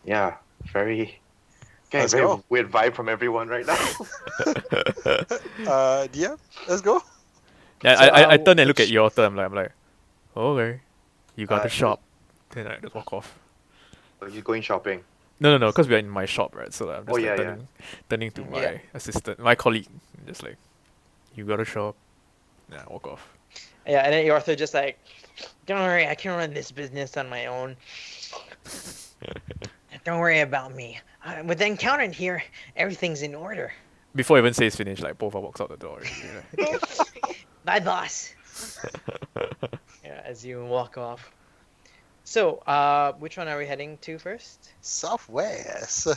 Yeah, very Let's very go. weird vibe from everyone right now. Yeah, let's go. Yeah, So, I turn and look at which- your turn. I'm like, okay, you got Uh, the shop. Then I just walk off. So you're going shopping. No, because we're in my shop, right? So I'm just Oh, like, yeah. turning to my Yeah. assistant, my colleague, just like, you got a shop. Yeah, walk off. Yeah, and then Arthur just like, don't worry, I can run this business on my own. Don't worry about me. With the encounter here, everything's in order. Before even says finish, like Bova walks out the door. already, Bye, boss. Yeah, as you walk off. So, which one are we heading to first? Southwest.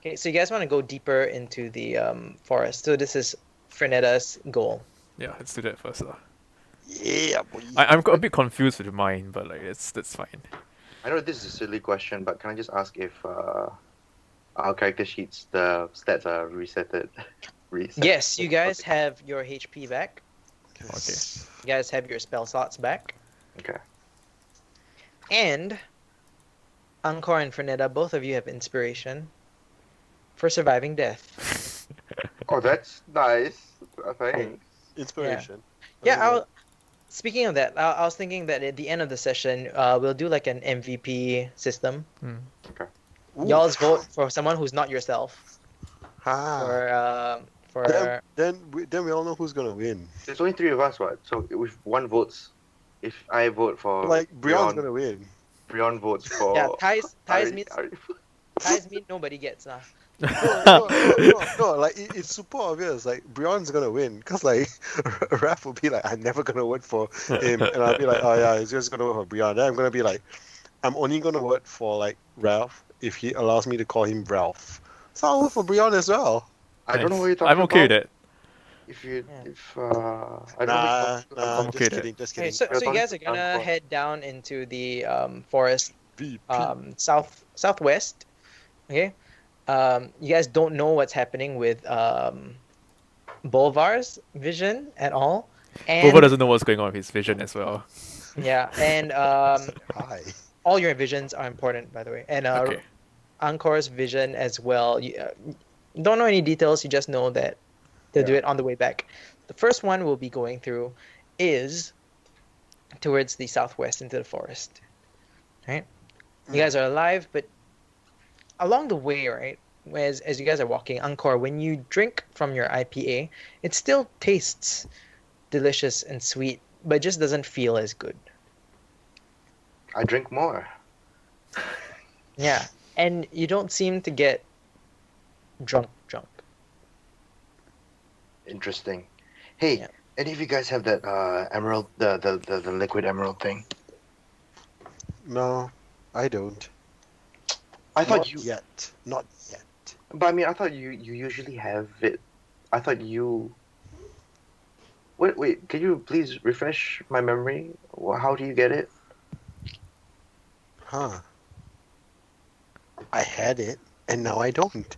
Okay, so you guys want to go deeper into the forest. So this is Frenetta's goal. Yeah, let's do that first. Yeah, boy. I'm a bit confused with mine, but like that's fine. I know this is a silly question, but can I just ask if Our character sheets, the stats are resetted. Reset. Yes, you guys have your HP back. Okay. You guys have your spell slots back. Okay. And Angkor and Fernetta, both of you have inspiration for surviving death. Oh, that's nice. Thanks. Inspiration. Yeah, speaking of that, I was thinking that at the end of the session, we'll do like an MVP system. Hmm. Y'all's vote for someone who's not yourself. Ah. For Then we all know who's gonna win. There's only 3 of us, what? So if one votes, if I vote for Like Bryon's Bryon, gonna win. Bryon votes for yeah, ties Ari- means Ari- ties mean nobody gets. No, like it's super obvious. Like Bryon's gonna win, cause like Raph will be like, I'm never gonna vote for him, and I'll be like, oh yeah, he's just gonna vote for Bryon. Then I'm gonna be like, I'm only gonna vote for like Ralph if he allows me to call him Ralph. So I'll vote for Bryon as well. I don't know what Nice. you're talking I'm okay with about. that. If you, Yeah. if I don't know what you're talking about. I'm okay with just Okay, kidding. so You're you guys are talking gonna Angkor. head down into the forest, VP. southwest. Okay, you guys don't know what's happening with Bolvar's vision at all, and Boba doesn't know what's going on with his vision as well. yeah, and Hi. all your visions are important, by the way, and Okay. Ankor's vision as well. You don't know any details. You just know that they'll do it on the way back. The first one we'll be going through is towards the southwest into the forest. Right? You guys are alive, but along the way, right, as you guys are walking, Angkor, when you drink from your IPA, it still tastes delicious and sweet, but just doesn't feel as good. I drink more. Yeah, and you don't seem to get drunk. Interesting. Hey, Yeah. any of you guys have that emerald, the liquid emerald thing? No, I don't. I thought Not you. yet. Not yet. But I mean, I thought you usually have it. I thought you. Wait. Can you please refresh my memory? How do you get it? Huh. I had it, and now I don't.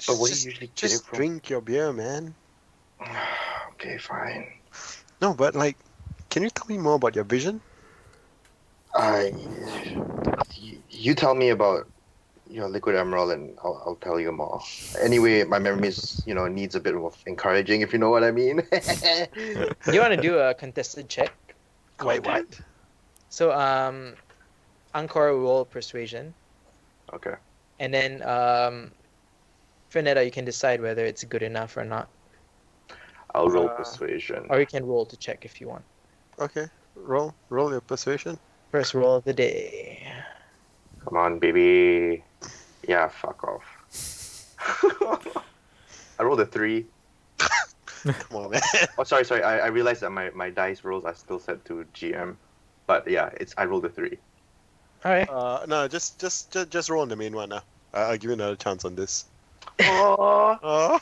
But where do you Just, usually get it just from? drink your beer, man. Okay, fine. No, but like, can you tell me more about your vision? You tell me about your liquid emerald, and I'll tell you more. Anyway, my memory is needs a bit of encouraging, if you know what I mean. You want to do a contested check? Wait, what? So, Angkor will roll persuasion, Okay. and then Fernetta, you can decide whether it's good enough or not, I'll roll Uh, persuasion. or you can roll to check if you want. Okay, roll your persuasion. First roll of the day. Come on, baby. Yeah, fuck off. I rolled a 3. Come on, man. Oh, sorry. I realized that my dice rolls are still set to GM, but yeah, I rolled a 3. All right. No, just roll on the main one now. I'll give you another chance on this. Oh, Oh,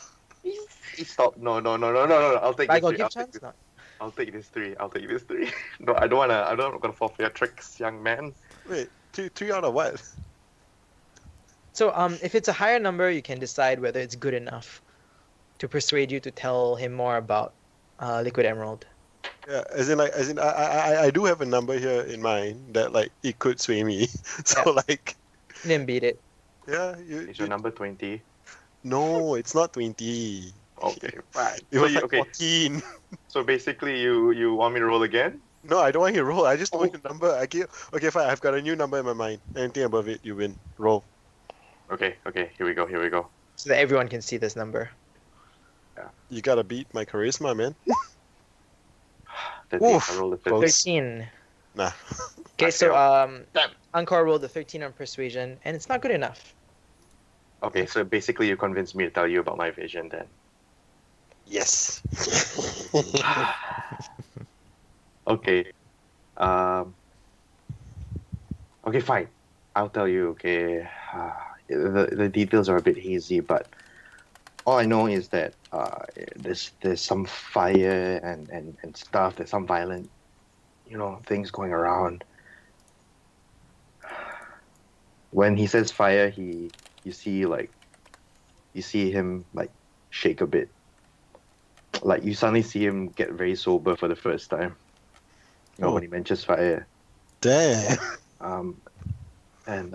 stop! No! I'll take I this go 3. give chance. No. I'll take this 3. No, I don't wanna. I'm not gonna fall for your tricks, young man. wait, three out of what? So, if it's a higher number, you can decide whether it's good enough to persuade you to tell him more about Liquid Emerald. Yeah, as in I do have a number here in mind that like it could sway me. So like, You didn't beat it. yeah, Is your number 20? no, it's not 20. Okay, fine. It was like 14. So basically, you want me to roll again? No, I don't want you to roll. I just want your number. Okay, fine. I've got a new number in my mind. Anything above it, you win. Roll. Okay. Here we go. So that everyone can see this number. You gotta beat my charisma, man. 13. Oof, I rolled a 13. close. 13. Nah. Okay, I so failed. Angkor rolled a 13 on persuasion, and it's not good enough. Okay, so basically, you convinced me to tell you about my vision then. Yes. Okay. Okay, fine. I'll tell you. Okay. The details are a bit hazy, but all I know is that there's some fire and stuff. There's some violent, things going around. When he says fire, he you see him like shake a bit. Like you suddenly see him get very sober for the first time. You know, Oh. when he mentions fire. Damn. And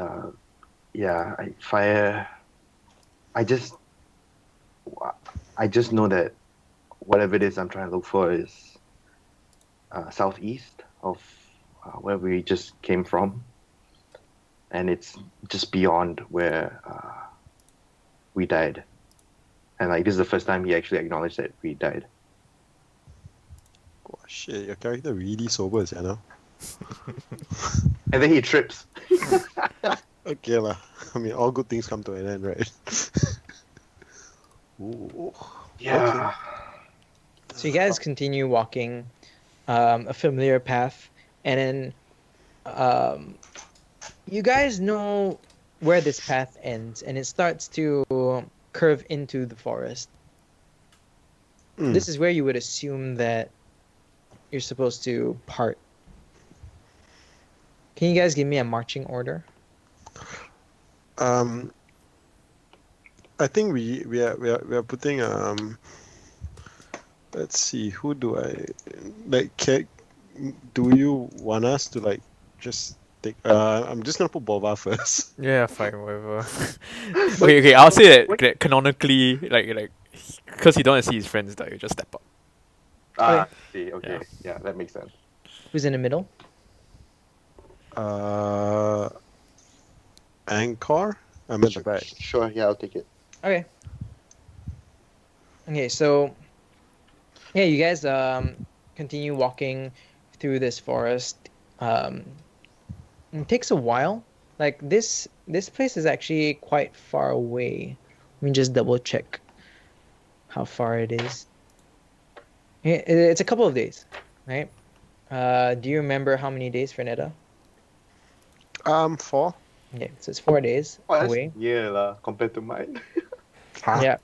yeah, fire. I just know that whatever it is I'm trying to look for is southeast of where we just came from, and it's just beyond where we died. And like this is the first time he actually acknowledged that we died. Oh, shit, your character really sober, you know? And then he trips. Okay lah. I mean, all good things come to an end, right? Ooh. Yeah. So you guys continue walking a familiar path, and then you guys know where this path ends, and it starts to curve into the forest. Mm. This is where you would assume that you're supposed to part. Can you guys give me a marching order? I think we are putting let's see, who do I like? Do you want us to like just take? I'm just gonna put Boba first. Yeah, fine, whatever. okay, I'll say that canonically, like, because you don't want to see his friends die, you just step up. Ah, see, okay, yeah, that makes sense. Who's in the middle? Anchor. I'm at the back. Sure, yeah, I'll take it. Okay. Okay, so yeah, you guys continue walking through this forest. It takes a while. Like this place is actually quite far away. Let me just double check how far it is. It's a couple of days, right? Do you remember how many days, Fernetta? 4. Okay, so it's 4 days away. Yeah, compared to mine. Huh? Yeah.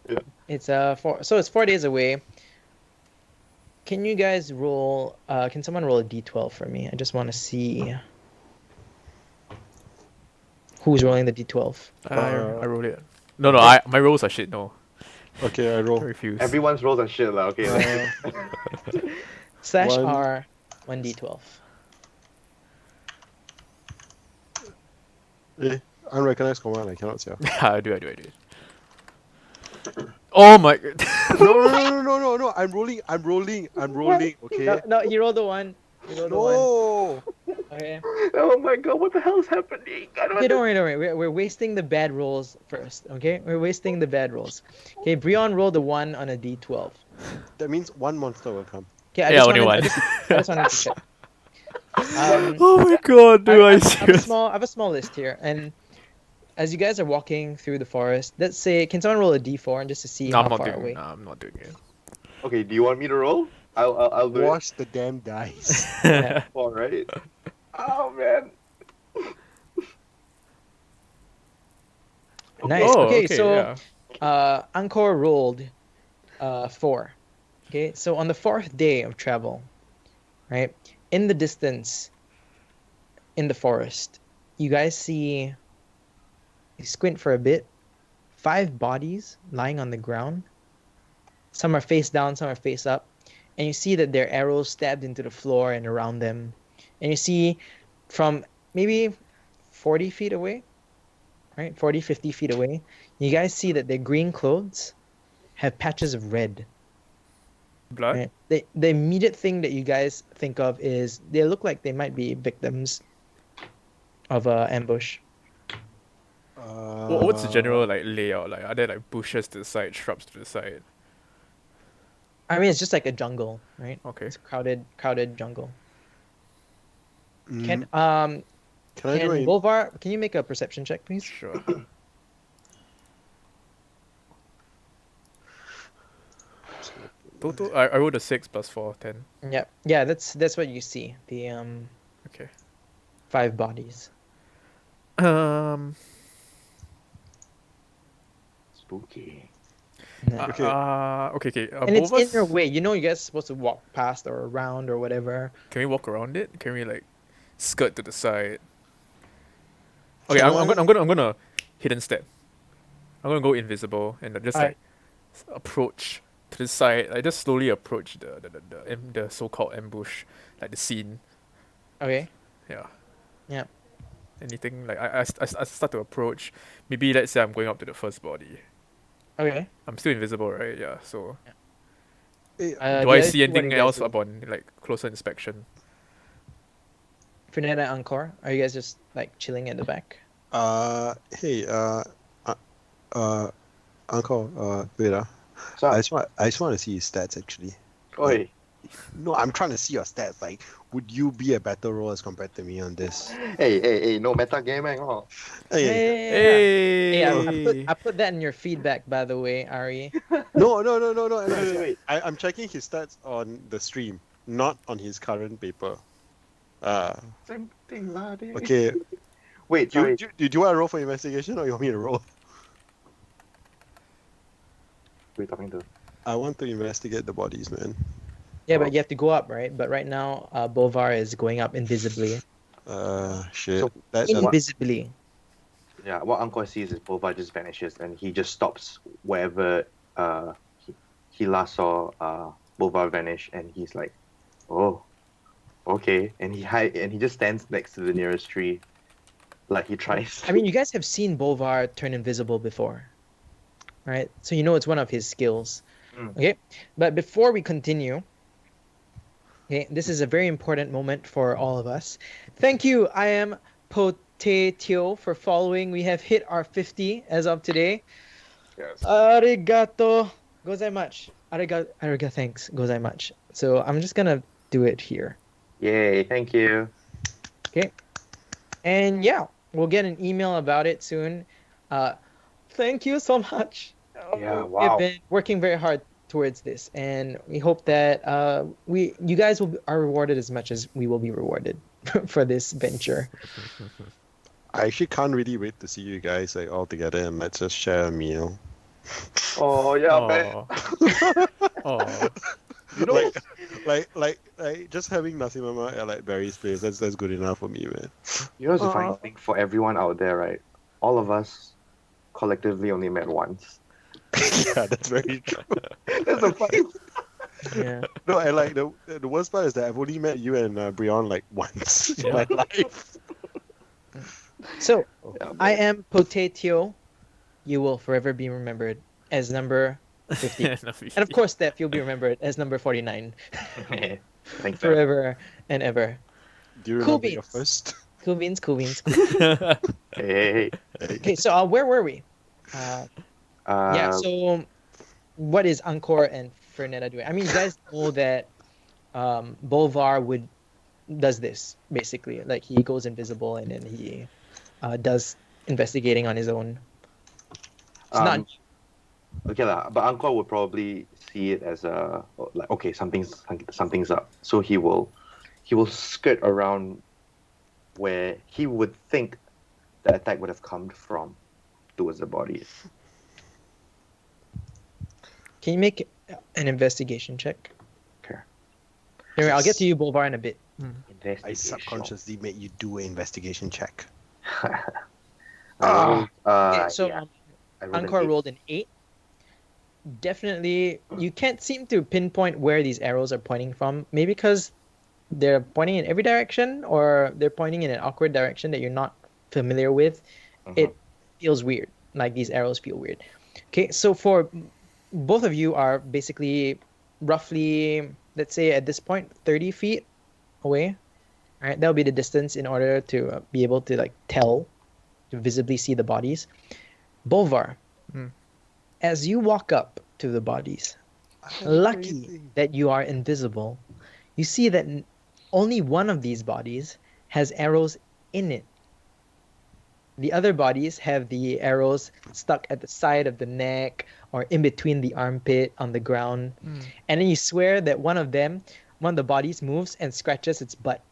Yeah. It's 4 days away. Can you guys roll? Can someone roll a d12 for me? I just want to see who's rolling the d12. I rolled it. No, my rolls are shit. No, Okay, I I roll. refuse. Everyone's rolls are shit, lah. Okay. Slash One. R 1d12. Unrecognized command. I cannot see. I do it. Oh my god. No. I'm rolling. Okay. No, you rolled the one. You rolled the one. No. Okay. Oh my god, what the hell is happening? I Okay, don't worry. We're wasting the bad rolls first. Okay, we're wasting the bad rolls. Okay, Bryon rolled a 1 on a d12. That means one monster will come. Okay, I Yeah, just only wanted, one. I just wanted to check. Oh my god, dude, I I have serious? I have a small list here, and as you guys are walking through the forest, let's say, can someone roll a d4 just to see No, how I'm not far doing. away? No, I'm not doing it. Okay, do you want me to roll? I'll do Wash the damn dice. Yeah. it. All right. Oh man. Nice. Oh, okay, so yeah. Angkor rolled 4. Okay, so on the 4th day of travel, right, in the distance, in the forest, you guys see, you squint for a bit, 5 bodies lying on the ground. Some are face down, some are face up, and you see that their arrows stabbed into the floor and around them. And you see from maybe 40 feet away, right, 40, 50 feet away, you guys see that their green clothes have patches of red. Blood. Right? The immediate thing that you guys think of is they look like they might be victims of an ambush. What's the general like layout? Like, are there like bushes to the side, shrubs to the side? I mean, it's just like a jungle, right? Okay. It's a crowded jungle. Can Can I do it? Bolvar, can you make a perception check, please? Sure. Total, I rolled a 6 plus 4, 10. Yeah, that's what you see. The Okay. 5 bodies. Spooky. Yeah. Okay. And it's in Bova's- your way. You know you guys are supposed to walk past or around or whatever. Can we walk around it? Can we like skirt to the side? Okay, Can I'm I- gonna hidden step. I'm gonna go invisible and just Alright. approach to the side. I just slowly approach the so-called ambush, like the scene. Okay. Yeah. Yeah. Anything like I start to approach. Maybe let's say I'm going up to the first body. Okay. I'm still invisible, right? Yeah. So Hey, do The I other see two, what do anything you guys else do? upon like closer inspection? Fernanda and Encore, are you guys just like chilling at the back? hey, Uncle, wait, So, I just want to see his stats actually. oi, No, I'm trying to see your stats. Like, would you be a better role as compared to me on this? hey, no meta gaming, oh. Hey, Hey, Hey. I put that in your feedback, by the way, Ari. no. Wait. I'm checking his stats on the stream, not on his current paper. Same thing, lah. Okay. Wait, Do sorry. you want to roll for investigation or you want me to roll? Who are you talking to? I want to investigate the bodies, man. Yeah, but you have to go up, right? But right now, Bovar is going up invisibly. Shit. So- That, What? Invisibly. Yeah, what Uncle sees is Boba just vanishes and he just stops wherever he last saw Boba vanish, and he's like, oh, okay, and he just stands next to the nearest tree, like he tries. I mean, you guys have seen Bovar turn invisible before, right? So you know it's one of his skills. Mm. Okay, but before we continue, okay, this is a very important moment for all of us. Thank you, I am Potato, for following. We have hit our 50 as of today. Yes. Arigato gozaimasu. Ariga thanks gozaimasu. So I'm just gonna do it here. Yay! Thank you. And yeah, we'll get an email about it soon. Thank you so much. Yeah, We've wow. been working very hard towards this, and we hope that you guys are rewarded as much as we will be rewarded for this venture. I actually can't really wait to see you guys like all together and let's just share a meal. Oh yeah, man. Oh. Oh. You know, like just having nasi lemak at like Barry's place. That's good enough for me, man. you know what's the funny thing for everyone out there, right? All of us collectively only met once. Yeah, that's very true. That's the funny. Yeah. No, and like the worst part is that I've only met you and Bryon like once in my life. So Yeah, I am Potato. You will forever be remembered as number 50. And of course, Steph, you'll be remembered as number 49 Thanks, man. forever and ever. Do you Cool remember your beans. first? Cool beans, cool beans. Hey. Okay, so where were we? Yeah, so what is Angkor and Fernetta doing? I mean, you guys know that Bolvar does this, basically. Like, he goes invisible and then he does investigating on his own. It's not... Okay lah, but Angkor would probably see it as a like, okay, something's up. So he will skirt around where he would think the attack would have come from towards the bodies. Can you make an investigation check? Okay. Anyway, I'll get to you, Bolvar, in a bit. I Investigation. subconsciously made you do an investigation check. I rolled, Okay, so yeah, I rolled an Angkor 8. rolled an 8. Definitely, you can't seem to pinpoint where these arrows are pointing from. Maybe because they're pointing in every direction, or they're pointing in an awkward direction that you're not familiar with. It feels weird. Like, these arrows feel weird. Okay, so for both of you are basically roughly, let's say at this point, 30 feet away. All right, that'll be the distance in order to be able to like tell, to visibly see the bodies. Bolvar, as you walk up to the bodies, lucky that you are invisible, you see that only one of these bodies has arrows in it. The other bodies have the arrows stuck at the side of the neck or in between the armpit on the ground. And then you swear that one of the bodies moves and scratches its butt.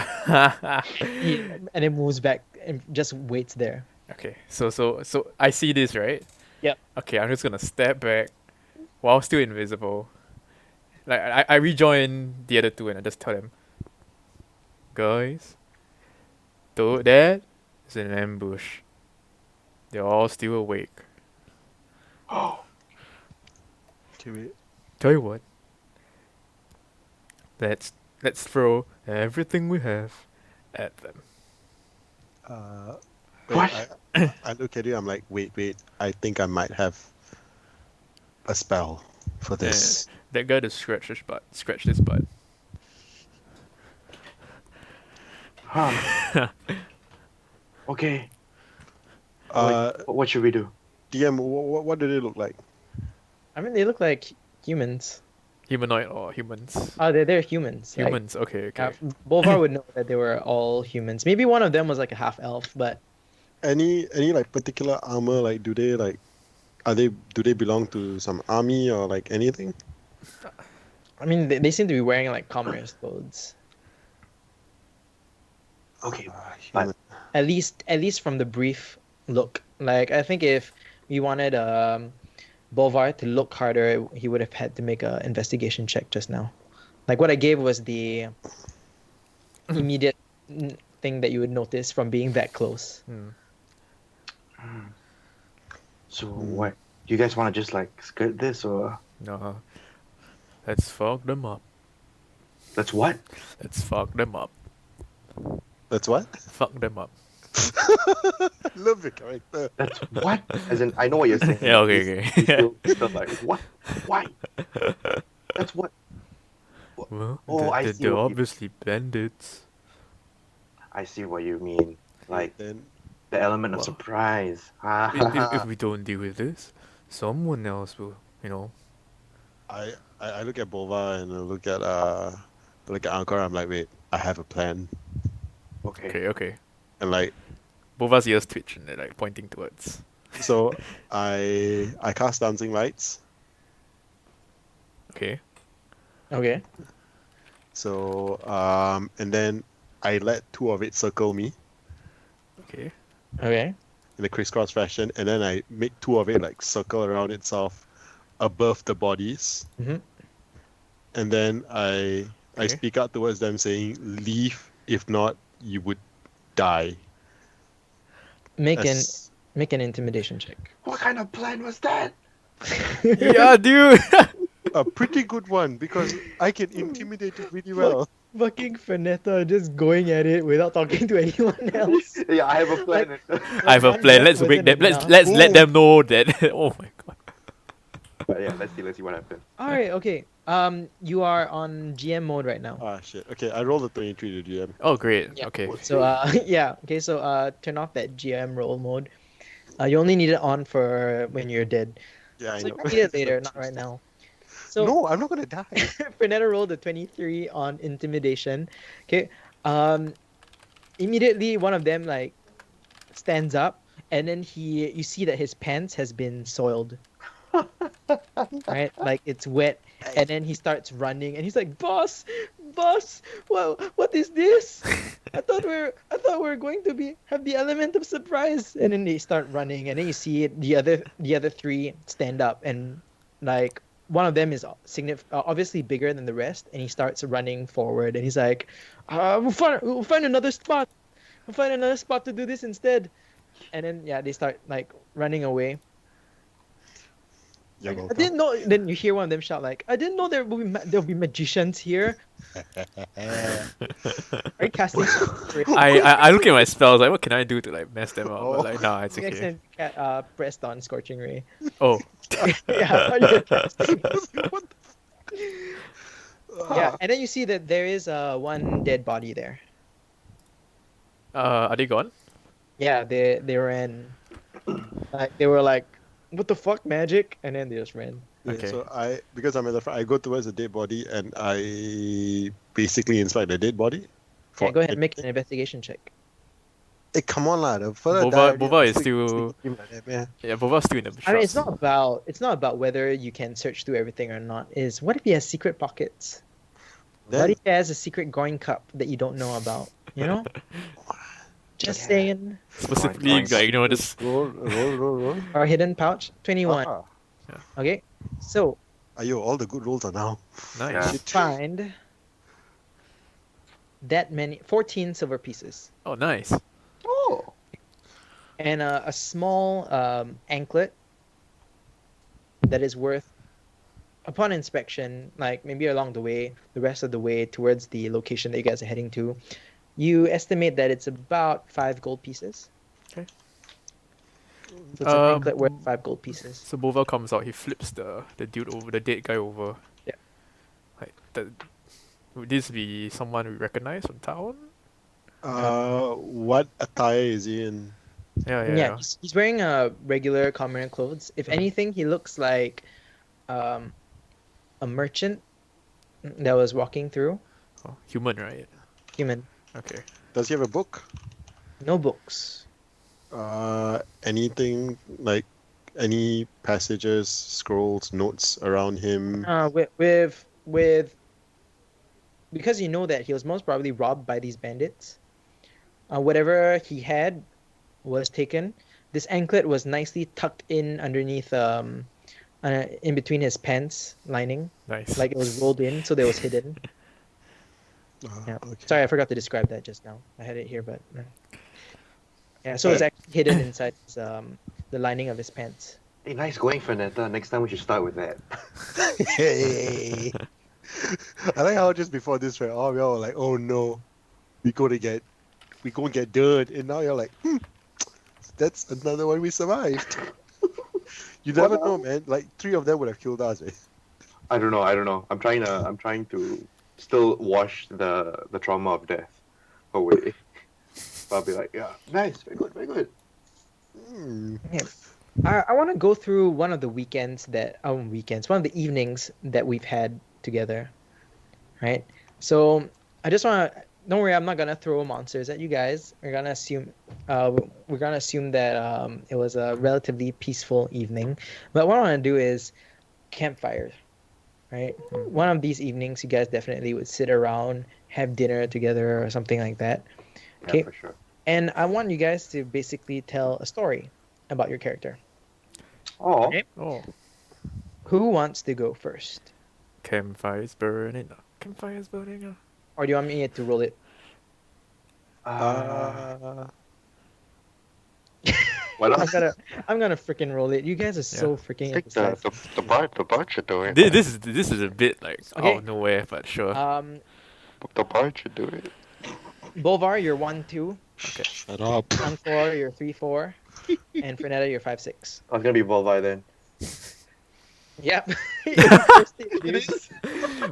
And it moves back and just waits there. Okay, so I see this, right? Yep. Okay, I'm just gonna step back while still invisible. Like I rejoin the other two and I just tell them, guys, that is an ambush. They're all still awake. Oh, Okay, wait. Tell you what. Let's throw everything we have at them. Wait, What? I look at you. I'm like, wait. I think I might have a spell for this. That guy just scratched his butt. Scratched his butt. Okay. Uh, What should we do? DM, what do they look like? I mean, they look like humans. Humanoid or humans? Oh, they're humans. Like, Humans. Okay. Bolvar would know that they were all humans. Maybe one of them was like a half elf, but Any like particular armor? Like, do they belong to some army or like anything? I mean, they seem to be wearing like commerce clothes. Okay. Human. At least from the brief look. Like, I think if we wanted Bolvar to look harder, he would have had to make an investigation check just now. Like, what I gave was the immediate thing that you would notice from being that close. So what? Do you guys want to just like skirt this or No. Let's fuck them up. let's what? Let's fuck them up. That's what? Fuck them up. I love your character. That's what? As in, I know what you're saying. Yeah, okay. It's still like what? Why? That's what? Well, Oh, I see they're what you- obviously bandits. I see what you mean. Like Then the element of Well, surprise. If we don't deal with this, someone else will, I look at Bova and I look at Angkor. I'm like, wait, I have a plan. Okay. Okay. And like, Bova's ears twitch and they're like pointing towards. so I cast dancing lights. Okay. Okay. So and then I let two of it circle me Okay. Okay. in a crisscross fashion, and then I make two of it like circle around itself above the bodies. Mhm. And then I Okay. speak out towards them saying, "Leave, if not, you would die." Make That's an intimidation check. What kind of plan was that? Yeah, dude! a pretty good one because I can intimidate it really well. Fucking Fenetta just going at it without talking to anyone else. Yeah, I have a plan. I have a One plan. rep Let's make wasn't them. enough. Let's let them know that. Oh my god. But yeah, let's see what happens. All right. Okay. You are on GM mode right now. Ah shit. Okay, I rolled a 23 to GM. Oh great. Yeah. Okay. So yeah. Okay. So turn off that GM roll mode. You only need it on for when you're dead. Yeah, I So know. you need it later, not right now. So No, I'm not gonna die. Fernetta rolled a 23 on intimidation. Okay. Immediately one of them like stands up, and then you see that his pants has been soiled. Right? Like it's wet, and then he starts running, and he's like, "Boss, what is this? I thought we were going to have the element of surprise." And then they start running, and then you see the other three stand up, and like one of them is obviously bigger than the rest, and he starts running forward, and he's like, we'll find another spot. We'll find another spot to do this instead." And then yeah, they start like running away. You're I welcome. didn't know. Then you hear one of them shout like, "I didn't know there'll be magicians here." Are you casting? I look at my spells. Like, what can I do to like mess them up? But like, nah, it's You okay. accidentally pressed on Scorching Ray. Oh. Yeah, you're casting. What Yeah, and then you see that there is one dead body there. Are they gone? Yeah, they ran. Like they were like, "What the fuck, magic?" And then they just ran. Okay. So because I'm at the front, I go towards the dead body and I basically inspect the dead body. Yeah, go ahead and make an investigation check. Hey, come on, lah. The further Bova is still. Yeah, Bova's still in the I mean, it's shops. not about whether you can search through everything or not. Is what if he has secret pockets? Then, What if he has a secret groin cup that you don't know about? You know? Just saying. Specifically, Nice. like, you know, this. roll. Or hidden pouch. 21. Ah. Okay. So Ayo, all the good rolls are now. Nice. Yeah. find that many 14 silver pieces. Oh, nice. Oh. and a small anklet that is worth, upon inspection, like maybe along the way, the rest of the way towards the location that you guys are heading to, you estimate that it's about 5 gold pieces. Okay. So it's an anklet worth 5 gold pieces. So Bova comes out, he flips the dude over, the dead guy over. Yeah. Like that. Would this be someone we recognize from town? What attire is he in? Yeah, he's wearing regular common clothes. If anything, he looks like a merchant that was walking through. Oh, human, right? Human. Okay. Does he have a book? No books. Anything like any passages, scrolls, notes around him? With because you know that he was most probably robbed by these bandits. Whatever he had was taken. This anklet was nicely tucked in underneath, in between his pants lining, Nice. like it was rolled in, so that it was hidden. Yeah. Okay. Sorry, I forgot to describe that just now. I had it here, but yeah. So it's actually hidden inside his, the lining of his pants. Hey, nice going, Fernetta. Next time we should start with that. Hey. I like how just before this, right? All we all were like, "Oh no, we gonna get dirt," and now you're like, "That's another one we survived." You never know, man. Like 3 of them would have killed us, man. I don't know. I'm trying to still wash the trauma of death away. But I'll be like, yeah, nice, very good, very good. Yeah. I want to go through one of the one of the evenings that we've had together, right? So I just want to. Don't worry, I'm not gonna throw monsters at you guys. We're gonna assume that it was a relatively peaceful evening. But what I want to do is campfire, right? One of these evenings, you guys definitely would sit around, have dinner together, or something like that. Yeah, Okay. for sure. And I want you guys to basically tell a story about your character. Oh, Okay. Oh, Who wants to go first? campfires burning. Campfires burning. Or do you want me to roll it? why not? I'm gonna freaking roll it. You guys are so freaking I think the bard should do it. This is a bit like Okay. out of nowhere, but sure. The bard should do it. Bolvar, you're 1-2. Shut up. Angkor, you're 3-4. And Fernetta, you're 5-6. I was gonna be Volvi then. Yep. You're first, dude.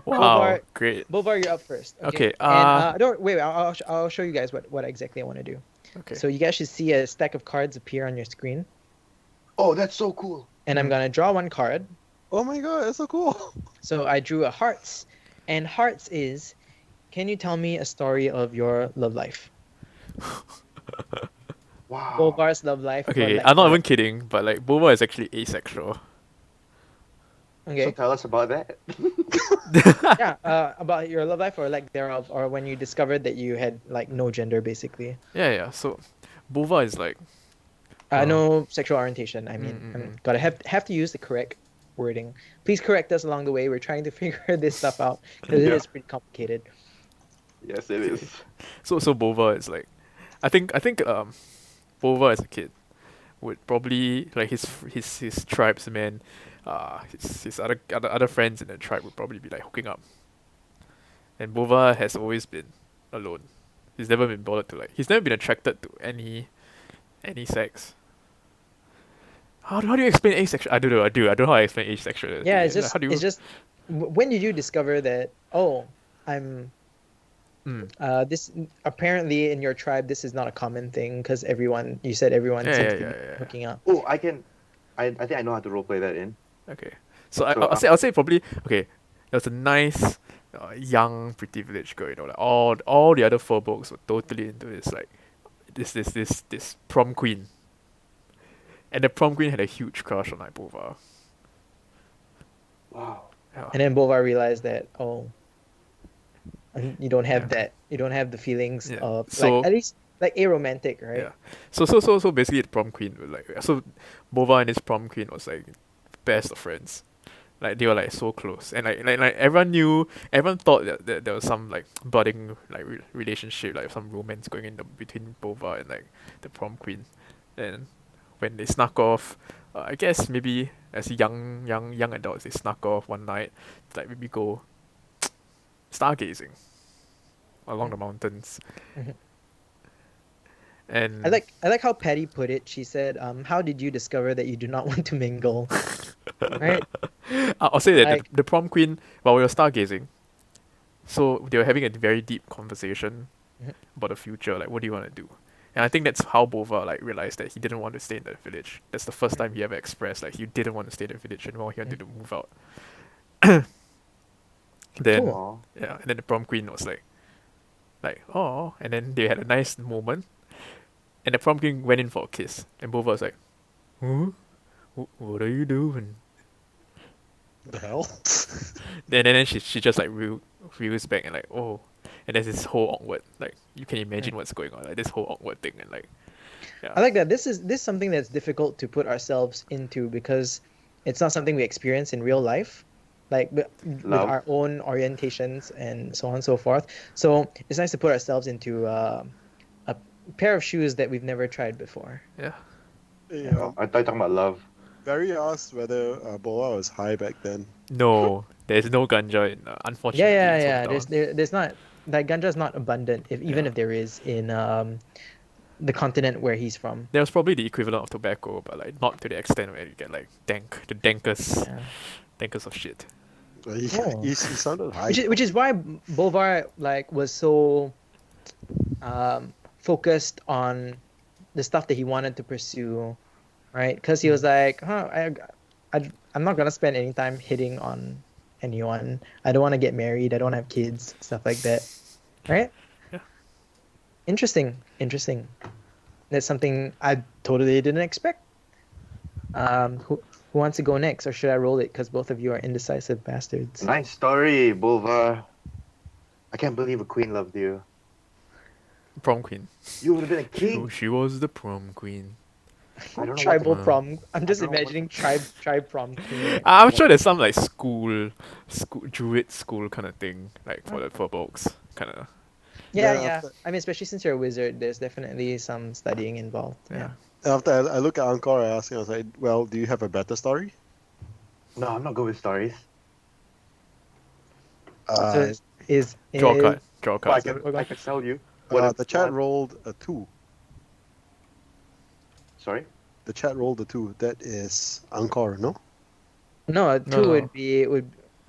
Wow, Bolvar, great. Bolvar, you're up first. Okay, And don't wait. I'll show you guys what exactly I want to do. Okay. So you guys should see a stack of cards appear on your screen, Oh, that's so cool. and I'm gonna draw one card. Oh my god, that's so cool. So I drew a hearts, and hearts is, can you tell me a story of your love life? Wow. Bolvar's love life. Okay, or I'm not even kidding, but like Boba is actually asexual. So Okay. tell us about that. Yeah. About your love life or lack thereof, or when you discovered that you had like no gender, basically. Yeah. So Bova is like No sexual orientation. I mean, Mm-mm. gotta have to use the correct wording. Please correct us along the way. We're trying to figure this stuff out because it Yeah. is pretty complicated. Yes, it is. so Bova is like, I think Bova as a kid would probably like his tribesmen, his other friends in the tribe would probably be like hooking up. And Bova has always been alone. He's never been bothered to like. He's never been attracted to any sex. How do you explain asexual? I don't know. I don't know how I explain asexual. Yeah, it's just How do you? it's just when did you discover that? Oh, I'm this apparently in your tribe this is not a common thing because you said everyone Yeah, seems yeah, to yeah, be yeah. hooking up. Oh, I think I know how to roleplay that in. Okay. So So, I'll say probably okay. There was a nice, young, pretty village girl. You know, like all the other 4 books were totally into this like this prom queen. And the prom queen had a huge crush on Bova. Wow. Yeah. And then Bovar realized that you don't have Yeah. that. You don't have the feelings Yeah. of So- like at least like aromantic, right? Yeah. So basically the prom queen was like so Bova and his prom queen was like best of friends. Like they were like so close, and like everyone thought that there was some like budding like relationship, like some romance going in between Bova and like the prom queen, And when they snuck off, I guess maybe as young adults, they snuck off one night, like maybe go stargazing along the mountains. Mhm. And I like how Patty put it. She said, "How did you discover that you do not want to mingle?" Right? I'll say that Like, the prom queen, while we were stargazing, so they were having a very deep conversation Mhm. about the future, like what do you want to do? And I think that's how Bova like realized that he didn't want to stay in that village. That's the first time he ever expressed like he didn't want to stay in the village anymore. He wanted to move out. Then cool. Aw. yeah, and then the prom queen was like oh, and then they had a nice moment, and the prom queen went in for a kiss, and Bova was like, huh? What are you doing? The hell? Then she just like reels back and like oh, and there's this whole awkward like you can imagine what's going on, like this whole awkward thing, and like yeah. I like that. This is something that's difficult to put ourselves into because it's not something we experience in real life, like with Love. our own orientations and so on and so forth. So it's nice to put ourselves into a pair of shoes that we've never tried before. Yeah. Hey, Oh, I thought you were talking about love. Barry asked whether Boa was high back then. No, there's no ganja in unfortunately Yeah, in his yeah, yeah. hometown. There's not like ganja is not abundant if even Yeah. if there is in the continent where he's from. There was probably the equivalent of tobacco, but like not to the extent where you get like the Yeah. dankers of shit. He, Oh. he sounded high. Which is why Bolvar like was so focused on the stuff that he wanted to pursue, right? Because he was like, I'm not gonna spend any time hitting on anyone. I don't want to get married. I don't have kids, stuff like that, right? Yeah. Interesting. That's something I totally didn't expect. Who wants to go next, or should I roll it? Because both of you are indecisive bastards. Nice story, Bulvar. I can't believe a queen loved you. Prom queen. You would have been a king. She was the prom queen. I don't know Tribal what the- prom. I'm just don't know what imagining tribe prom queen. I'm sure there's some like school druid school kind of thing, like for folks kind of. Yeah, Then yeah. after- I mean, especially since you're a wizard, there's definitely some studying involved. Yeah. After I look at Angkor, I asked him, I was like, well, do you have a better story? No, I'm not good with stories. So is Draw a card. Draw a But I card. can tell you. the chat rolled a 2. Sorry? The chat rolled a 2. That is Angkor, no? No, No, two no. would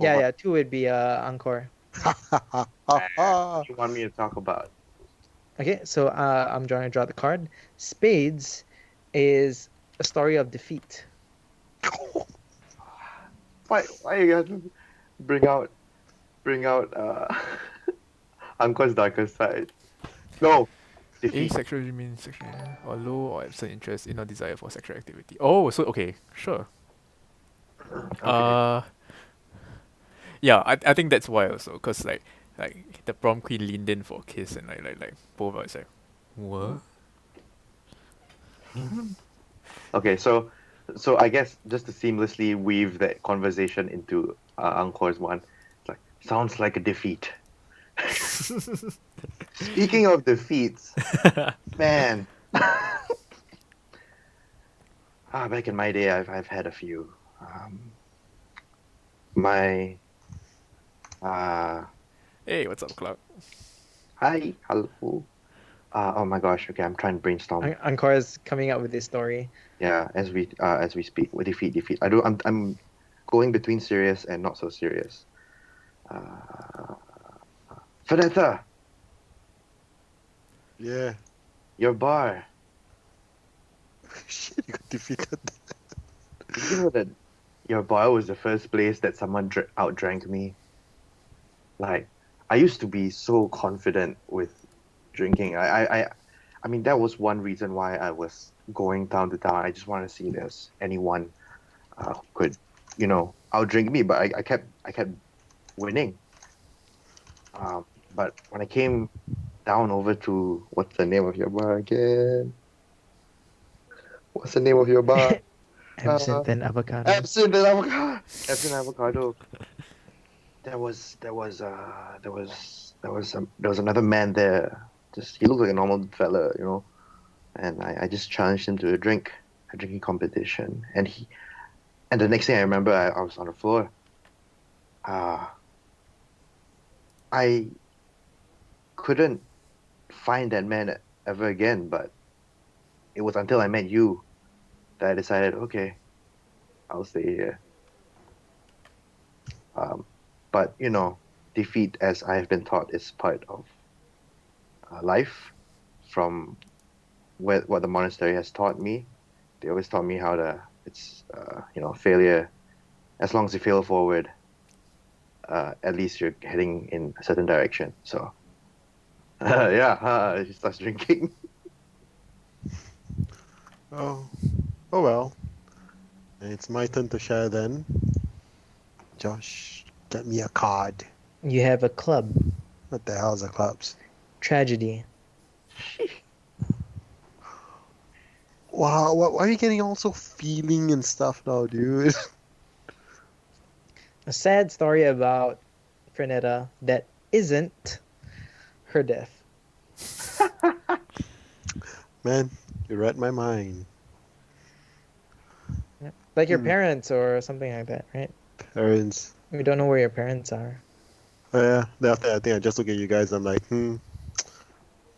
yeah, two would be Angkor. What do you want me to talk about? Okay, so I'm trying to draw the card. Spades is a story of defeat. Why you guys bring out Angkor's darker side? No. Defeat. Asexual means sexual or low or absent interest in or desire for sexual activity. Oh, so okay, sure. Yeah, I think that's why also, cause like the prom queen leaned in for a kiss and like both of us like, what? Okay, so I guess just to seamlessly weave that conversation into Angkor's one, it's like sounds like a defeat. Speaking of defeats, man, back in my day, I've had a few. Hey, what's up, Clark? Hi, hello. Oh my gosh. Okay, I'm trying to brainstorm. Angkor is coming up with this story. Yeah, as we speak, defeat. I'm going between serious and not so serious. Vanessa, Yeah. your bar. Shit, you got defeated. Did you know that your bar was the first place that someone outdrank me? Like, I used to be so confident with drinking. I mean, that was one reason why I was going town to town. I just wanted to see if there's anyone who could, outdrink me. But I kept winning. But when I came down over to, what's the name of your bar again? What's the name of your bar? Absinthe and avocado. Absinthe and avocado. Absinthe and avocado. There was another man there. Just he looked like a normal fella, and I just challenged him to a drinking competition, and the next thing I remember, I was on the floor. I couldn't find that man ever again, but it was until I met you that I decided, okay, I'll stay here. But defeat, as I have been taught, is part of life. From what the monastery has taught me, they always taught me it's failure. As long as you fail forward, at least you're heading in a certain direction. So, yeah, he starts drinking. Oh, oh well. It's my turn to share then. Josh, get me a card. You have a club. What the hell's a clubs? Tragedy. Wow, why are you getting all so feeling and stuff now, dude? A sad story about Frenetta that isn't her death. Man, you read my mind. Yep. Like your parents or something like that, right? Parents. We don't know where your parents are. Oh yeah, then after I think I just look at you guys, I'm like,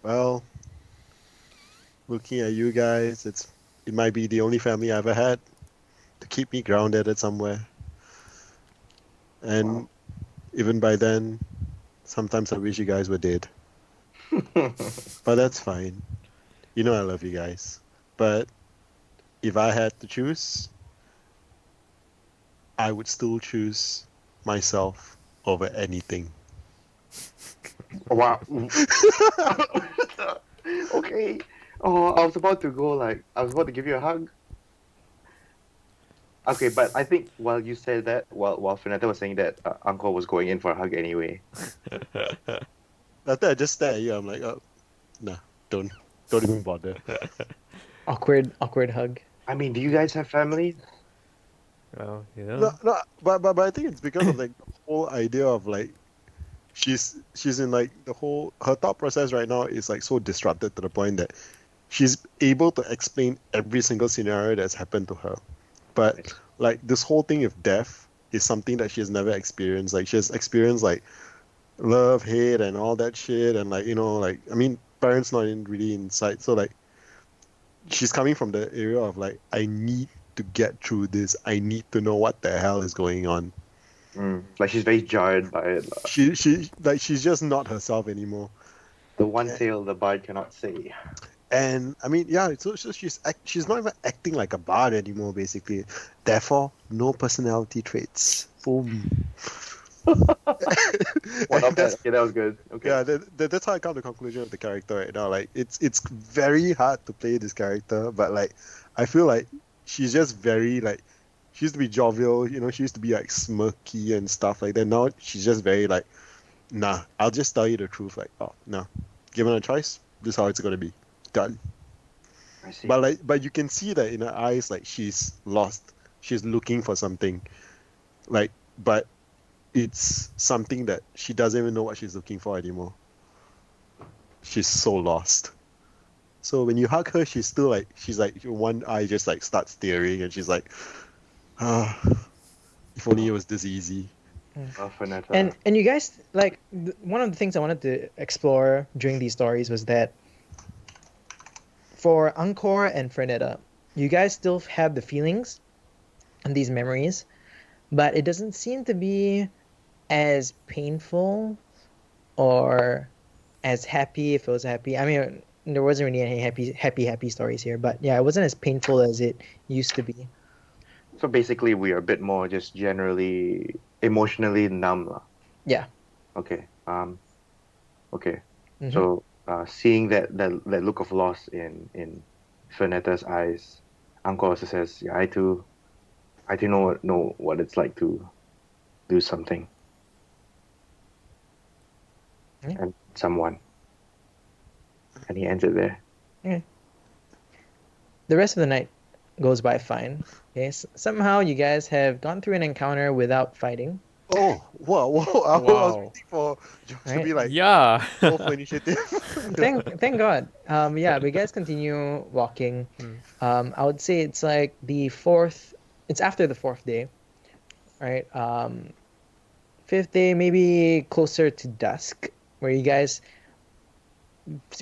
well, looking at you guys, it might be the only family I ever had to keep me grounded at somewhere. And even by then, sometimes I wish you guys were dead. But that's fine. You know I love you guys. But if I had to choose, I would still choose myself over anything. Wow. Okay. Oh, I was about to give you a hug. Okay, but I think while you said that, while Fernanda was saying that, Uncle was going in for a hug anyway. After I just stare at you, I'm like, oh, nah, don't even bother. Awkward hug. I mean, do you guys have family? Well, No, but I think it's because of like the whole idea of like she's in like her thought process right now is like so disrupted to the point that she's able to explain every single scenario that's happened to her. But like this whole thing of death is something that she has never experienced. Like she has experienced like love, hate, and all that shit, and like I mean, parents not really inside, so like she's coming from the area of like I need to get through this. I need to know what the hell is going on. Like she's very jarred by it. She's just not herself anymore. The one tale the bard cannot say. And I mean, yeah, so she's not even acting like a bard anymore, basically. Therefore, no personality traits. Boom. Well, not bad. Okay, that was good. Okay. Yeah, that's how I come to the conclusion of the character right now. Like, it's very hard to play this character, but like, I feel like she's just very like, she used to be jovial, she used to be like smirky and stuff like that. Now she's just very like, nah, I'll just tell you the truth. Like, oh no, given a choice, this is how it's gonna be. Done. I see. But you can see that in her eyes, like she's lost. She's looking for something, like, but it's something that she doesn't even know what she's looking for anymore. She's so lost. So when you hug her, she's like one eye just like starts staring, and she's like, if only it was this easy. And you guys, like, one of the things I wanted to explore during these stories was that for Angkor and Frenetta, you guys still have the feelings and these memories, but it doesn't seem to be as painful or as happy, if it was happy. I mean, there wasn't really any happy stories here, but yeah, it wasn't as painful as it used to be. So basically, we are a bit more just generally emotionally numb. Yeah. Okay. Okay. Mhm. So seeing that look of loss in Fernetta's eyes, Uncle also says, "Yeah, I too know what it's like to lose something and someone." And he ends it there. Okay. The rest of the night goes by fine. Okay, somehow you guys have gone through an encounter without fighting. Oh, wow, wow. I was Wow. waiting for Josh to Right. be like, Yeah. roll for initiative. Thank God. Yeah, we guys continue walking. I would say it's like the fourth. It's after the fourth day, right? Fifth day, maybe closer to dusk, where you guys